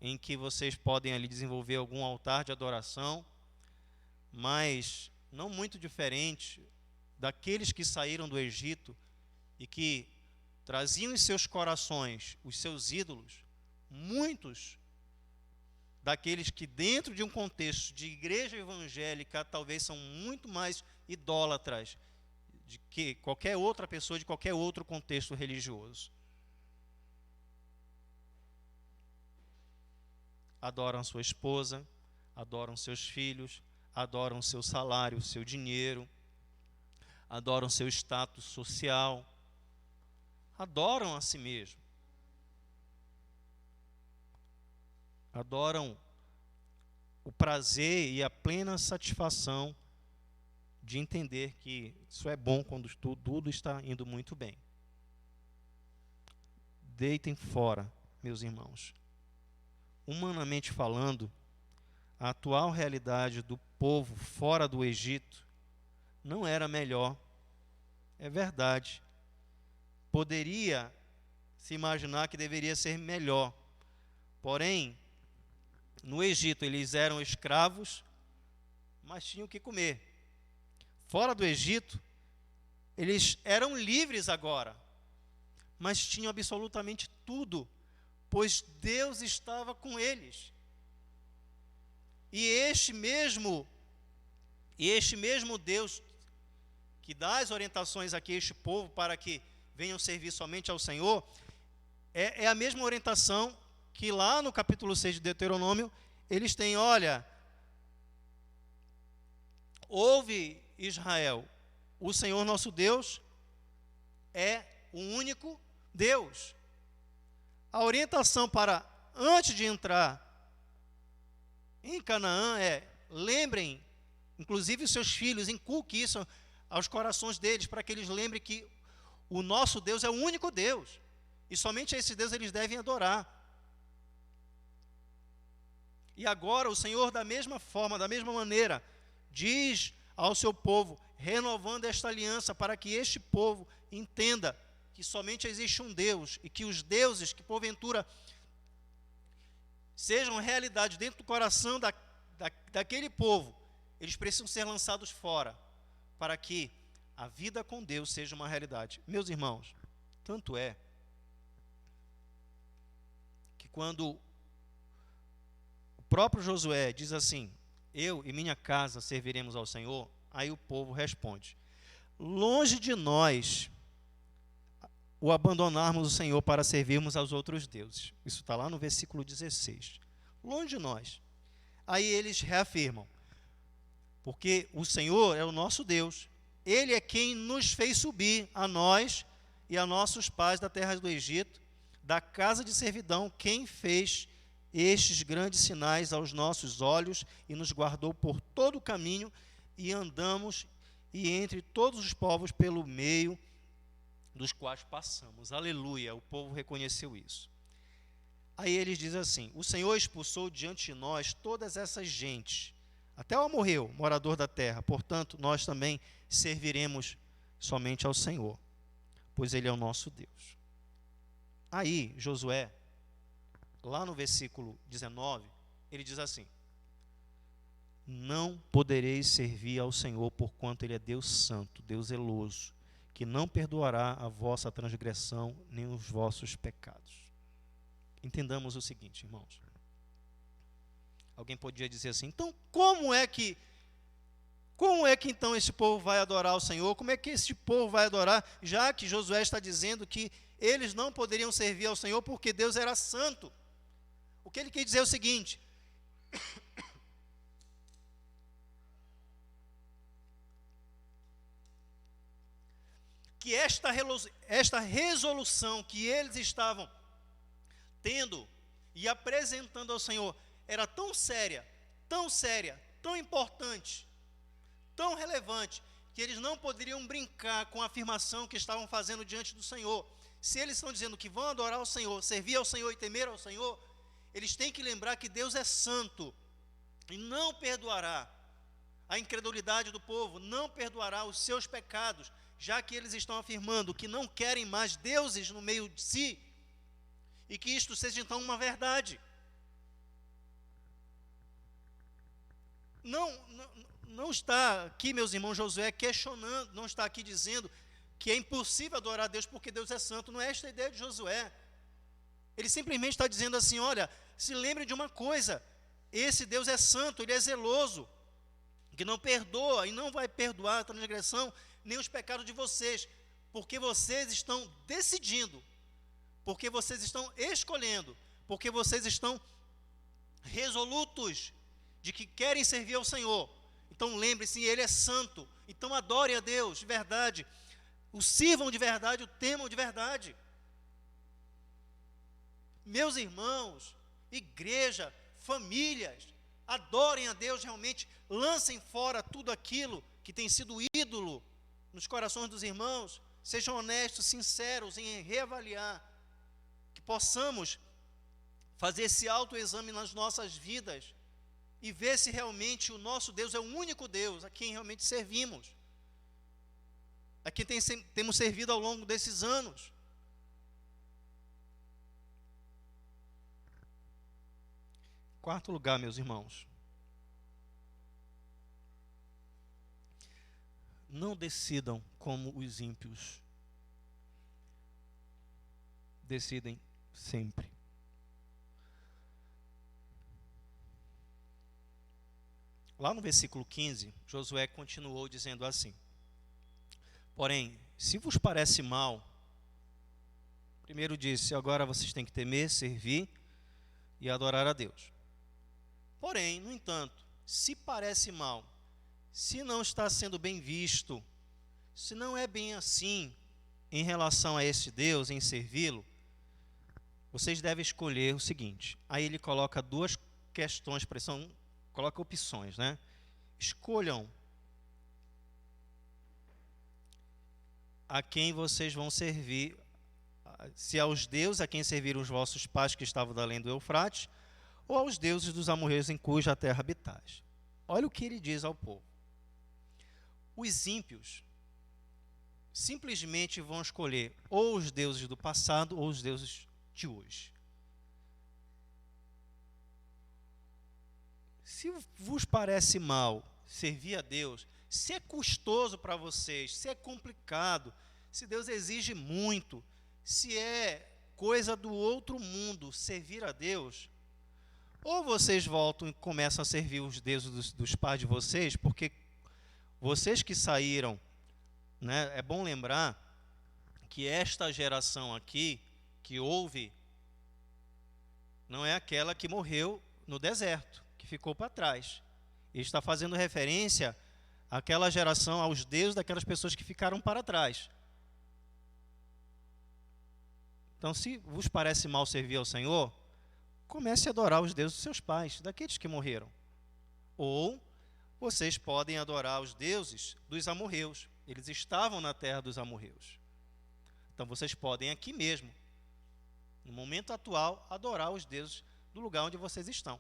em que vocês podem ali desenvolver algum altar de adoração, mas não muito diferente daqueles que saíram do Egito e que traziam em seus corações os seus ídolos. Muitos daqueles que dentro de um contexto de igreja evangélica talvez são muito mais idólatras de que qualquer outra pessoa de qualquer outro contexto religioso. Adoram sua esposa, adoram seus filhos, adoram seu salário, seu dinheiro, adoram seu status social, adoram a si mesmo. Adoram o prazer e a plena satisfação de entender que isso é bom quando tudo está indo muito bem. Deitem fora, meus irmãos. Humanamente falando, a atual realidade do povo fora do Egito não era melhor. É verdade. Poderia se imaginar que deveria ser melhor. Porém, no Egito eles eram escravos, mas tinham que comer. Fora do Egito, eles eram livres agora, mas tinham absolutamente tudo, pois Deus estava com eles. E este mesmo Deus que dá as orientações aqui a este povo para que venham servir somente ao Senhor, é a mesma orientação que lá no capítulo 6 de Deuteronômio, eles têm: olha, ouve Israel, o Senhor nosso Deus é o único Deus. A orientação para, antes de entrar em Canaã, lembrem, inclusive os seus filhos, inculque isso aos corações deles, para que eles lembrem que o nosso Deus é o único Deus, e somente a esse Deus eles devem adorar. E agora o Senhor, da mesma forma, da mesma maneira, diz ao seu povo, renovando esta aliança, para que este povo entenda que somente existe um Deus, e que os deuses que porventura sejam realidade dentro do coração daquele povo, eles precisam ser lançados fora, para que a vida com Deus seja uma realidade. Meus irmãos, tanto é que quando o próprio Josué diz assim: eu e minha casa serviremos ao Senhor, aí o povo responde: longe de nós o abandonarmos o Senhor para servirmos aos outros deuses. Isso está lá no versículo 16. Longe de nós. Aí eles reafirmam: porque o Senhor é o nosso Deus, Ele é quem nos fez subir, a nós e a nossos pais da terra do Egito, da casa de servidão, quem fez estes grandes sinais aos nossos olhos e nos guardou por todo o caminho, e andamos e entre todos os povos pelo meio dos quais passamos. Aleluia, o povo reconheceu isso. Aí eles dizem assim: o Senhor expulsou diante de nós todas essas gentes, até o amorreu, morador da terra, portanto nós também serviremos somente ao Senhor, pois Ele é o nosso Deus. Aí Josué, lá no versículo 19, ele diz assim: não podereis servir ao Senhor, porquanto Ele é Deus santo, Deus zeloso, que não perdoará a vossa transgressão, nem os vossos pecados. Entendamos o seguinte, irmãos. Alguém podia dizer assim: então como é que então esse povo vai adorar o Senhor? Como é que esse povo vai adorar, já que Josué está dizendo que eles não poderiam servir ao Senhor porque Deus era santo? O que ele quer dizer é o seguinte: que esta resolução que eles estavam tendo e apresentando ao Senhor era tão séria, tão importante, tão relevante, que eles não poderiam brincar com a afirmação que estavam fazendo diante do Senhor. Se eles estão dizendo que vão adorar ao Senhor, servir ao Senhor e temer ao Senhor, eles têm que lembrar que Deus é santo e não perdoará a incredulidade do povo, não perdoará os seus pecados, já que eles estão afirmando que não querem mais deuses no meio de si, e que isto seja então uma verdade. Não está aqui, meus irmãos, Josué questionando, não está aqui dizendo que é impossível adorar a Deus porque Deus é santo. Não é esta a ideia de Josué. Ele simplesmente está dizendo assim: olha, se lembre de uma coisa, esse Deus é santo, Ele é zeloso, que não perdoa e não vai perdoar a transgressão nem os pecados de vocês, porque vocês estão decidindo, porque vocês estão escolhendo, porque vocês estão resolutos de que querem servir ao Senhor. Então lembre-se, Ele é santo, então adorem a Deus de verdade, o sirvam de verdade, o temam de verdade. Meus irmãos, igreja, famílias, adorem a Deus realmente, lancem fora tudo aquilo que tem sido ídolo nos corações dos irmãos, sejam honestos, sinceros em reavaliar, que possamos fazer esse autoexame nas nossas vidas e ver se realmente o nosso Deus é o único Deus a quem realmente servimos, a quem temos servido ao longo desses anos. Quarto lugar, meus irmãos, não decidam como os ímpios decidem sempre. Lá no versículo 15, Josué continuou dizendo assim: porém, se vos parece mal, primeiro disse, agora vocês têm que temer, servir e adorar a Deus. Porém, no entanto, se parece mal, se não está sendo bem visto, se não é bem assim em relação a esse Deus, em servi-lo, vocês devem escolher o seguinte. Aí ele coloca duas questões, coloca opções, né? Escolham a quem vocês vão servir, se aos deuses a quem serviram os vossos pais que estavam da além do Eufrates, ou aos deuses dos amorreus em cuja terra habitais. Olha o que ele diz ao povo. Os ímpios simplesmente vão escolher ou os deuses do passado ou os deuses de hoje. Se vos parece mal servir a Deus, se é custoso para vocês, se é complicado, se Deus exige muito, se é coisa do outro mundo servir a Deus, ou vocês voltam e começam a servir os deuses dos pais de vocês, porque vocês que saíram, né, é bom lembrar que esta geração aqui, que houve, não é aquela que morreu no deserto, que ficou para trás. Ele está fazendo referência àquela geração, aos deuses daquelas pessoas que ficaram para trás. Então, se vos parece mal servir ao Senhor, comece a adorar os deuses dos seus pais, daqueles que morreram. Ou vocês podem adorar os deuses dos amorreus. Eles estavam na terra dos amorreus. Então vocês podem aqui mesmo, no momento atual, adorar os deuses do lugar onde vocês estão.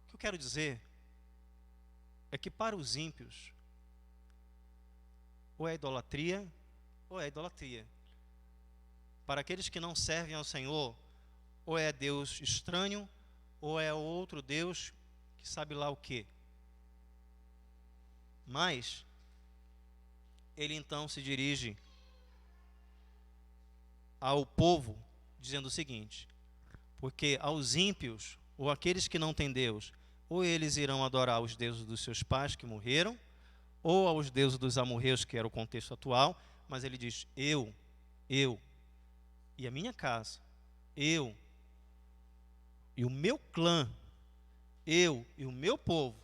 O que eu quero dizer é que para os ímpios, ou é idolatria, ou é idolatria. Para aqueles que não servem ao Senhor, ou é Deus estranho, ou é outro Deus que sabe lá o quê. Mas ele então se dirige ao povo dizendo o seguinte: porque aos ímpios, ou aqueles que não têm Deus, ou eles irão adorar os deuses dos seus pais que morreram, ou aos deuses dos amorreus, que era o contexto atual, mas ele diz, eu e a minha casa, eu e o meu clã, eu e o meu povo,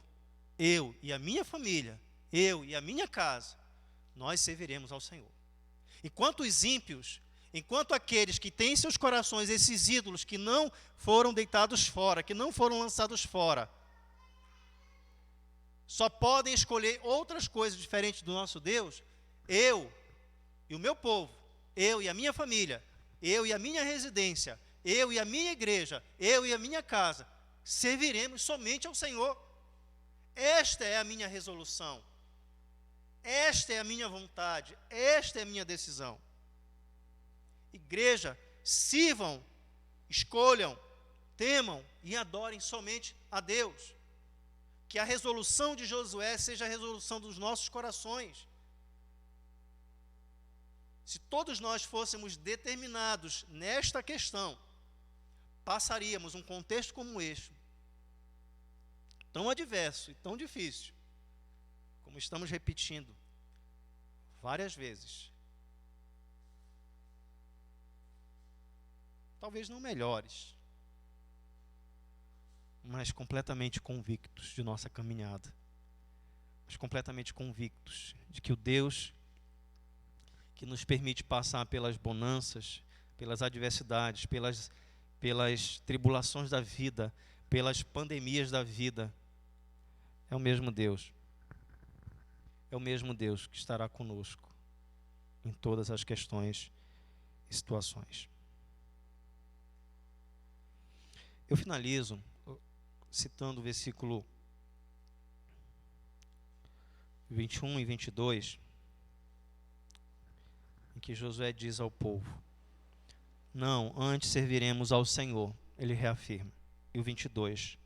eu e a minha família, eu e a minha casa, nós serviremos ao Senhor. Enquanto os ímpios, enquanto aqueles que têm em seus corações esses ídolos que não foram deitados fora, que não foram lançados fora, só podem escolher outras coisas diferentes do nosso Deus, eu e o meu povo, eu e a minha família, eu e a minha residência, eu e a minha igreja, eu e a minha casa, serviremos somente ao Senhor. Esta é a minha resolução. esta é a minha vontade, esta é a minha decisão. Igreja, sirvam, escolham, temam e adorem somente a Deus. Que a resolução de Josué seja a resolução dos nossos corações. Se todos nós fôssemos determinados nesta questão, passaríamos um contexto como este, tão adverso e tão difícil, como estamos repetindo várias vezes. Talvez não melhores, mas completamente convictos de nossa caminhada. Mas completamente convictos de que o Deus que nos permite passar pelas bonanças, pelas adversidades, pelas tribulações da vida, pelas pandemias da vida, é o mesmo Deus. É o mesmo Deus que estará conosco em todas as questões e situações. Eu finalizo citando o versículo 21 e 22, em que Josué diz ao povo: não, antes serviremos ao Senhor. Ele reafirma. E o 22,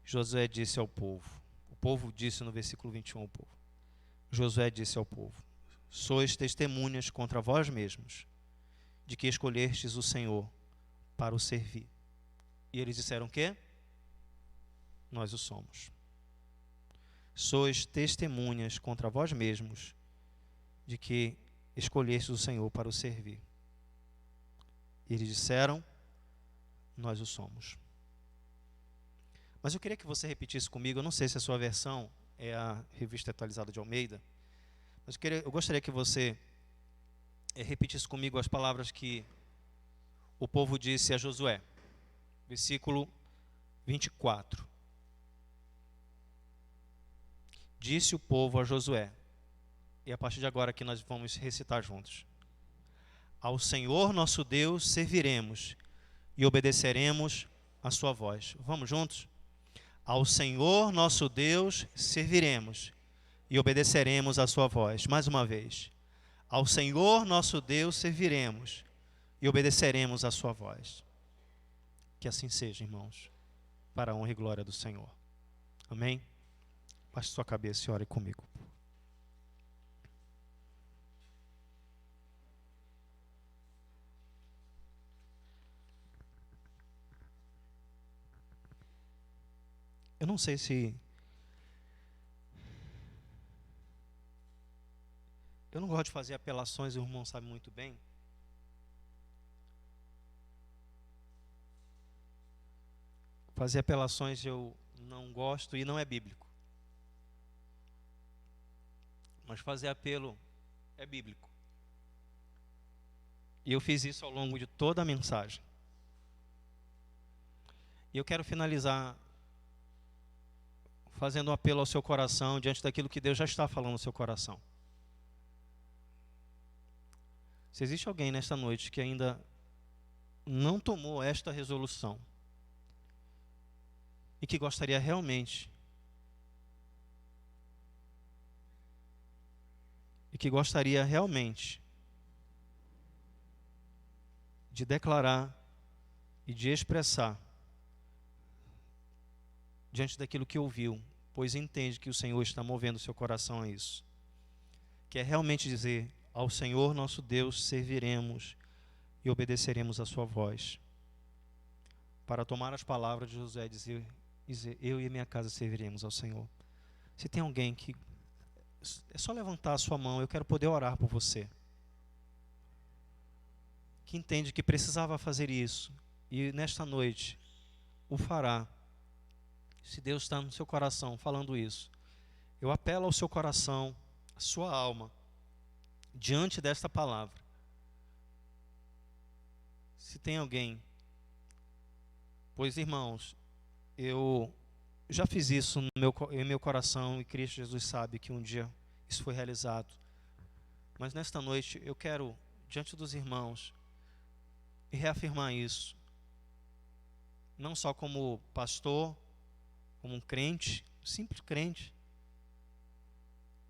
Josué disse ao povo, o povo disse no versículo 21 ao povo, Josué disse ao povo: sois testemunhas contra vós mesmos, de que escolhestes o Senhor para o servir. E eles disseram o quê? Nós o somos. Sois testemunhas contra vós mesmos, de que escolhestes o Senhor para o servir. E eles disseram: nós o somos. Mas eu queria que você repetisse comigo, eu não sei se a sua versão é a Revista Atualizada de Almeida, mas eu gostaria que você repetisse comigo as palavras que o povo disse a Josué. Versículo 24. Disse o povo a Josué, e a partir de agora que nós vamos recitar juntos: ao Senhor nosso Deus serviremos e obedeceremos a sua voz. Vamos juntos? Ao Senhor nosso Deus serviremos e obedeceremos a sua voz. Mais uma vez. Ao Senhor nosso Deus serviremos e obedeceremos a sua voz. Que assim seja, irmãos, para a honra e glória do Senhor. Amém? Baixe sua cabeça e ore comigo. Eu não sei se... Eu não gosto de fazer apelações, o irmão sabe muito bem. Fazer apelações eu não gosto e não é bíblico. Mas fazer apelo é bíblico. E eu fiz isso ao longo de toda a mensagem. E eu quero finalizar fazendo um apelo ao seu coração diante daquilo que Deus já está falando no seu coração. Se existe alguém nesta noite que ainda não tomou esta resolução e que gostaria realmente de declarar e de expressar diante daquilo que ouviu, pois entende que o Senhor está movendo o seu coração a isso, que é realmente dizer: ao Senhor nosso Deus serviremos e obedeceremos a sua voz, para tomar as palavras de Josué e dizer: eu e a minha casa serviremos ao Senhor. Se tem alguém que... é só levantar a sua mão, eu quero poder orar por você, que entende que precisava fazer isso, e nesta noite o fará. Se Deus está no seu coração falando isso, eu apelo ao seu coração, à sua alma, diante desta palavra. Se tem alguém, pois irmãos, eu já fiz isso em meu coração, e Cristo Jesus sabe que um dia isso foi realizado. Mas nesta noite eu quero, diante dos irmãos, reafirmar isso, não só como pastor, como um crente, simples crente,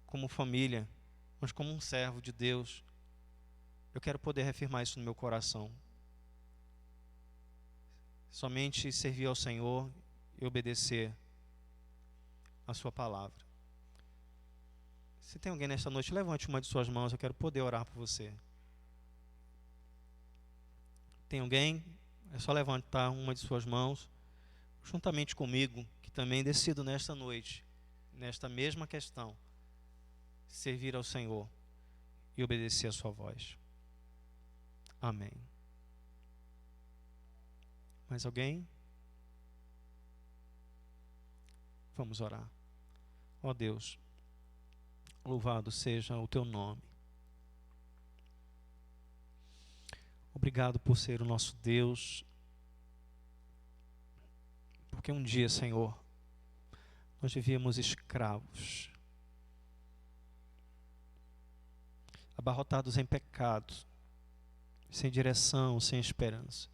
como família, mas como um servo de Deus, eu quero poder reafirmar isso no meu coração. Somente servir ao Senhor e obedecer a sua palavra. Se tem alguém nesta noite, levante uma de suas mãos, eu quero poder orar por você. Tem alguém? É só levantar uma de suas mãos, juntamente comigo, que também decido nesta noite, nesta mesma questão, servir ao Senhor e obedecer a sua voz. Amém. Mais alguém? Vamos orar. Ó Deus, louvado seja o teu nome. Obrigado por ser o nosso Deus, porque um dia, Senhor, nós vivíamos escravos, abarrotados em pecados, sem direção, sem esperança.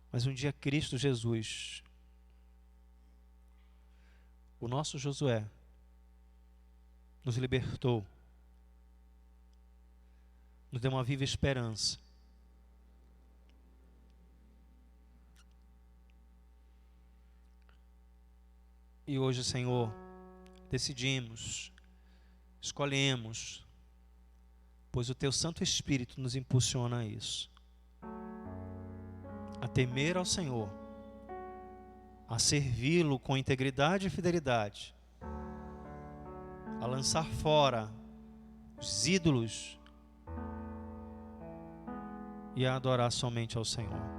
Mas um dia Cristo Jesus, o nosso Josué, nos libertou, nos deu uma viva esperança. E hoje, Senhor, decidimos, escolhemos, pois o Teu Santo Espírito nos impulsiona a isso, a temer ao Senhor, a servi-lo com integridade e fidelidade, a lançar fora os ídolos e a adorar somente ao Senhor.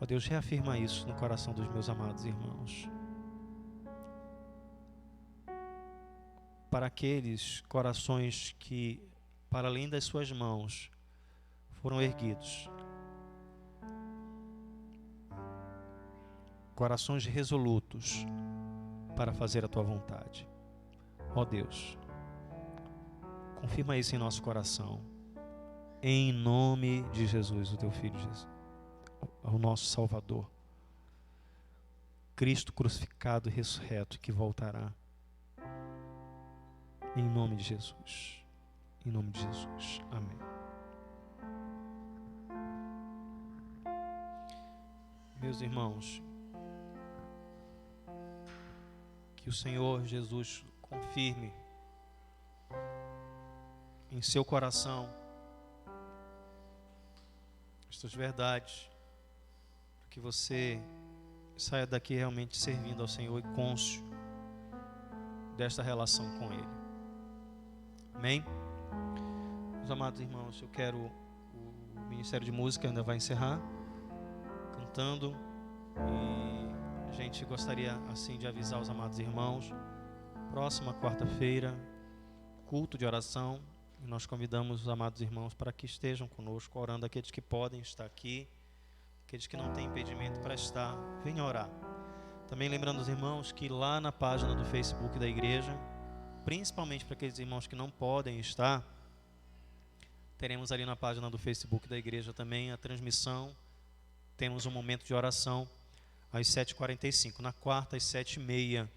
Ó Deus, reafirma isso no coração dos meus amados irmãos. Para aqueles corações que, para além das suas mãos, foram erguidos, corações resolutos para fazer a Tua vontade. Ó Deus, confirma isso em nosso coração, em nome de Jesus, o Teu Filho Jesus, o nosso Salvador, Cristo crucificado e ressurreto, que voltará. Em nome de Jesus. Em nome de Jesus. Amém. Meus irmãos, que o Senhor Jesus confirme em seu coração estas verdades, para que você saia daqui realmente servindo ao Senhor e cônscio desta relação com Ele. Amém? Meus amados irmãos, eu quero, o Ministério de Música ainda vai encerrar cantando, e a gente gostaria assim de avisar os amados irmãos, próxima quarta-feira, culto de oração, e nós convidamos os amados irmãos para que estejam conosco, orando. Aqueles que podem estar aqui, aqueles que não têm impedimento para estar, venham orar. Também lembrando os irmãos que lá na página do Facebook da igreja, principalmente para aqueles irmãos que não podem estar, teremos ali na página do Facebook da igreja também a transmissão. Temos um momento de oração às 7h45, na quarta às 7h30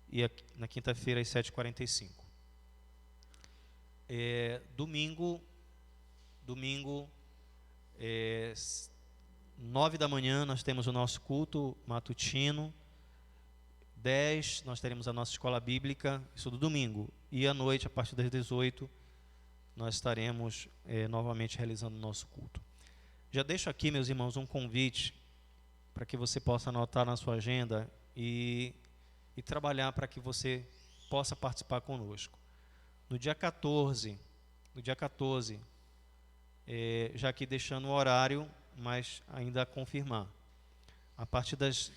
e na quinta-feira às 7h45. Domingo 9 da manhã nós temos o nosso culto matutino, 10 nós teremos a nossa escola bíblica, isso do domingo, e à noite, a partir das 18, nós estaremos novamente realizando o nosso culto. Já deixo aqui, meus irmãos, um convite para que você possa anotar na sua agenda e trabalhar para que você possa participar conosco. No dia 14, já aqui deixando o horário, mas ainda a confirmar, a partir das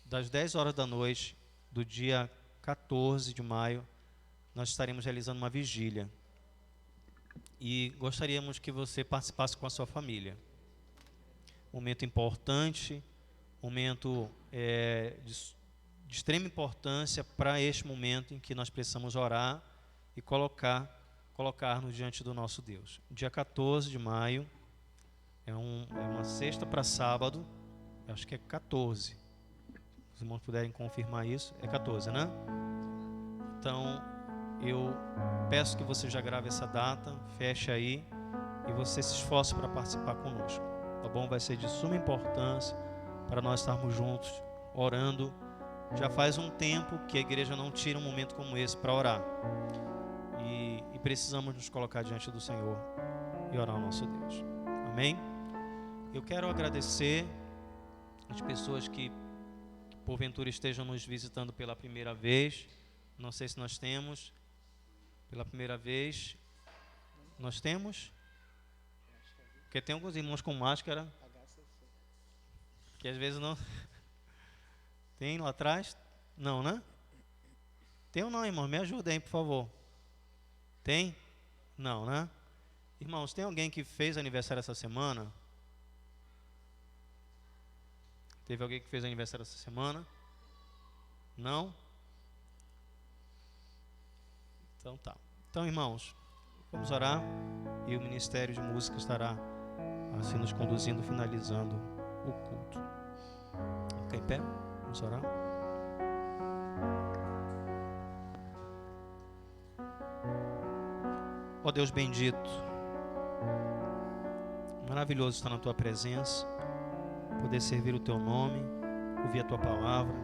10 horas da noite do dia 14 de maio, nós estaremos realizando uma vigília. E gostaríamos que você participasse com a sua família. Momento importante, momento de extrema importância para este momento em que nós precisamos orar e colocar-nos diante do nosso Deus. Dia 14 de maio, é uma sexta para sábado, acho que é 14. Se os irmãos puderem confirmar isso, é 14, né? Então, eu peço que você já grave essa data, feche aí e você se esforce para participar conosco, tá bom? Vai ser de suma importância para nós estarmos juntos, orando. Já faz um tempo que a igreja não tira um momento como esse para orar. E precisamos nos colocar diante do Senhor e orar ao nosso Deus. Amém? Eu quero agradecer as pessoas que porventura estejam nos visitando pela primeira vez. Não sei se nós temos pela primeira vez. Nós temos? Porque tem alguns irmãos com máscara que às vezes não. Tem lá atrás? Não, né? Tem ou não, irmão? Me ajuda aí, por favor. Tem? Não, né? Irmãos, tem alguém que fez aniversário essa semana? Teve alguém que fez aniversário essa semana? Não? Então tá. Então, irmãos, vamos orar e o Ministério de Música estará assim nos conduzindo, finalizando o culto. Fica em pé, vamos orar. Ó Deus bendito, maravilhoso estar na Tua presença, poder servir o Teu nome, ouvir a Tua palavra,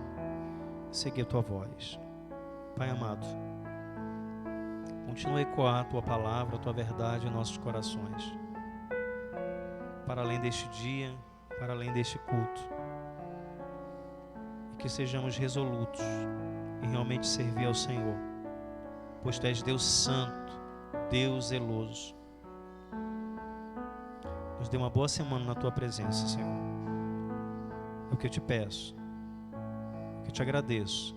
seguir a Tua voz. Pai amado, continua a ecoar a Tua palavra, a Tua verdade em nossos corações, para além deste dia, para além deste culto, e que sejamos resolutos em realmente servir ao Senhor, pois Tu és Deus santo, Deus zeloso. Nos dê uma boa semana na Tua presença, Senhor. É o que eu te peço, é o que eu te agradeço,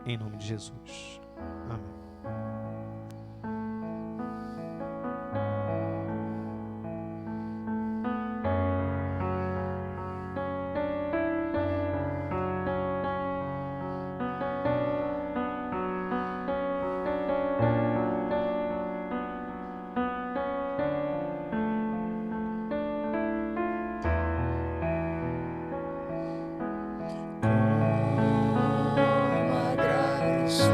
em nome de Jesus. Amém. Como agradecer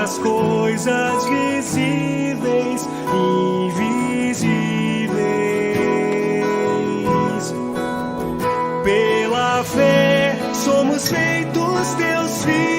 das coisas visíveis, invisíveis. Pela fé somos feitos teus filhos.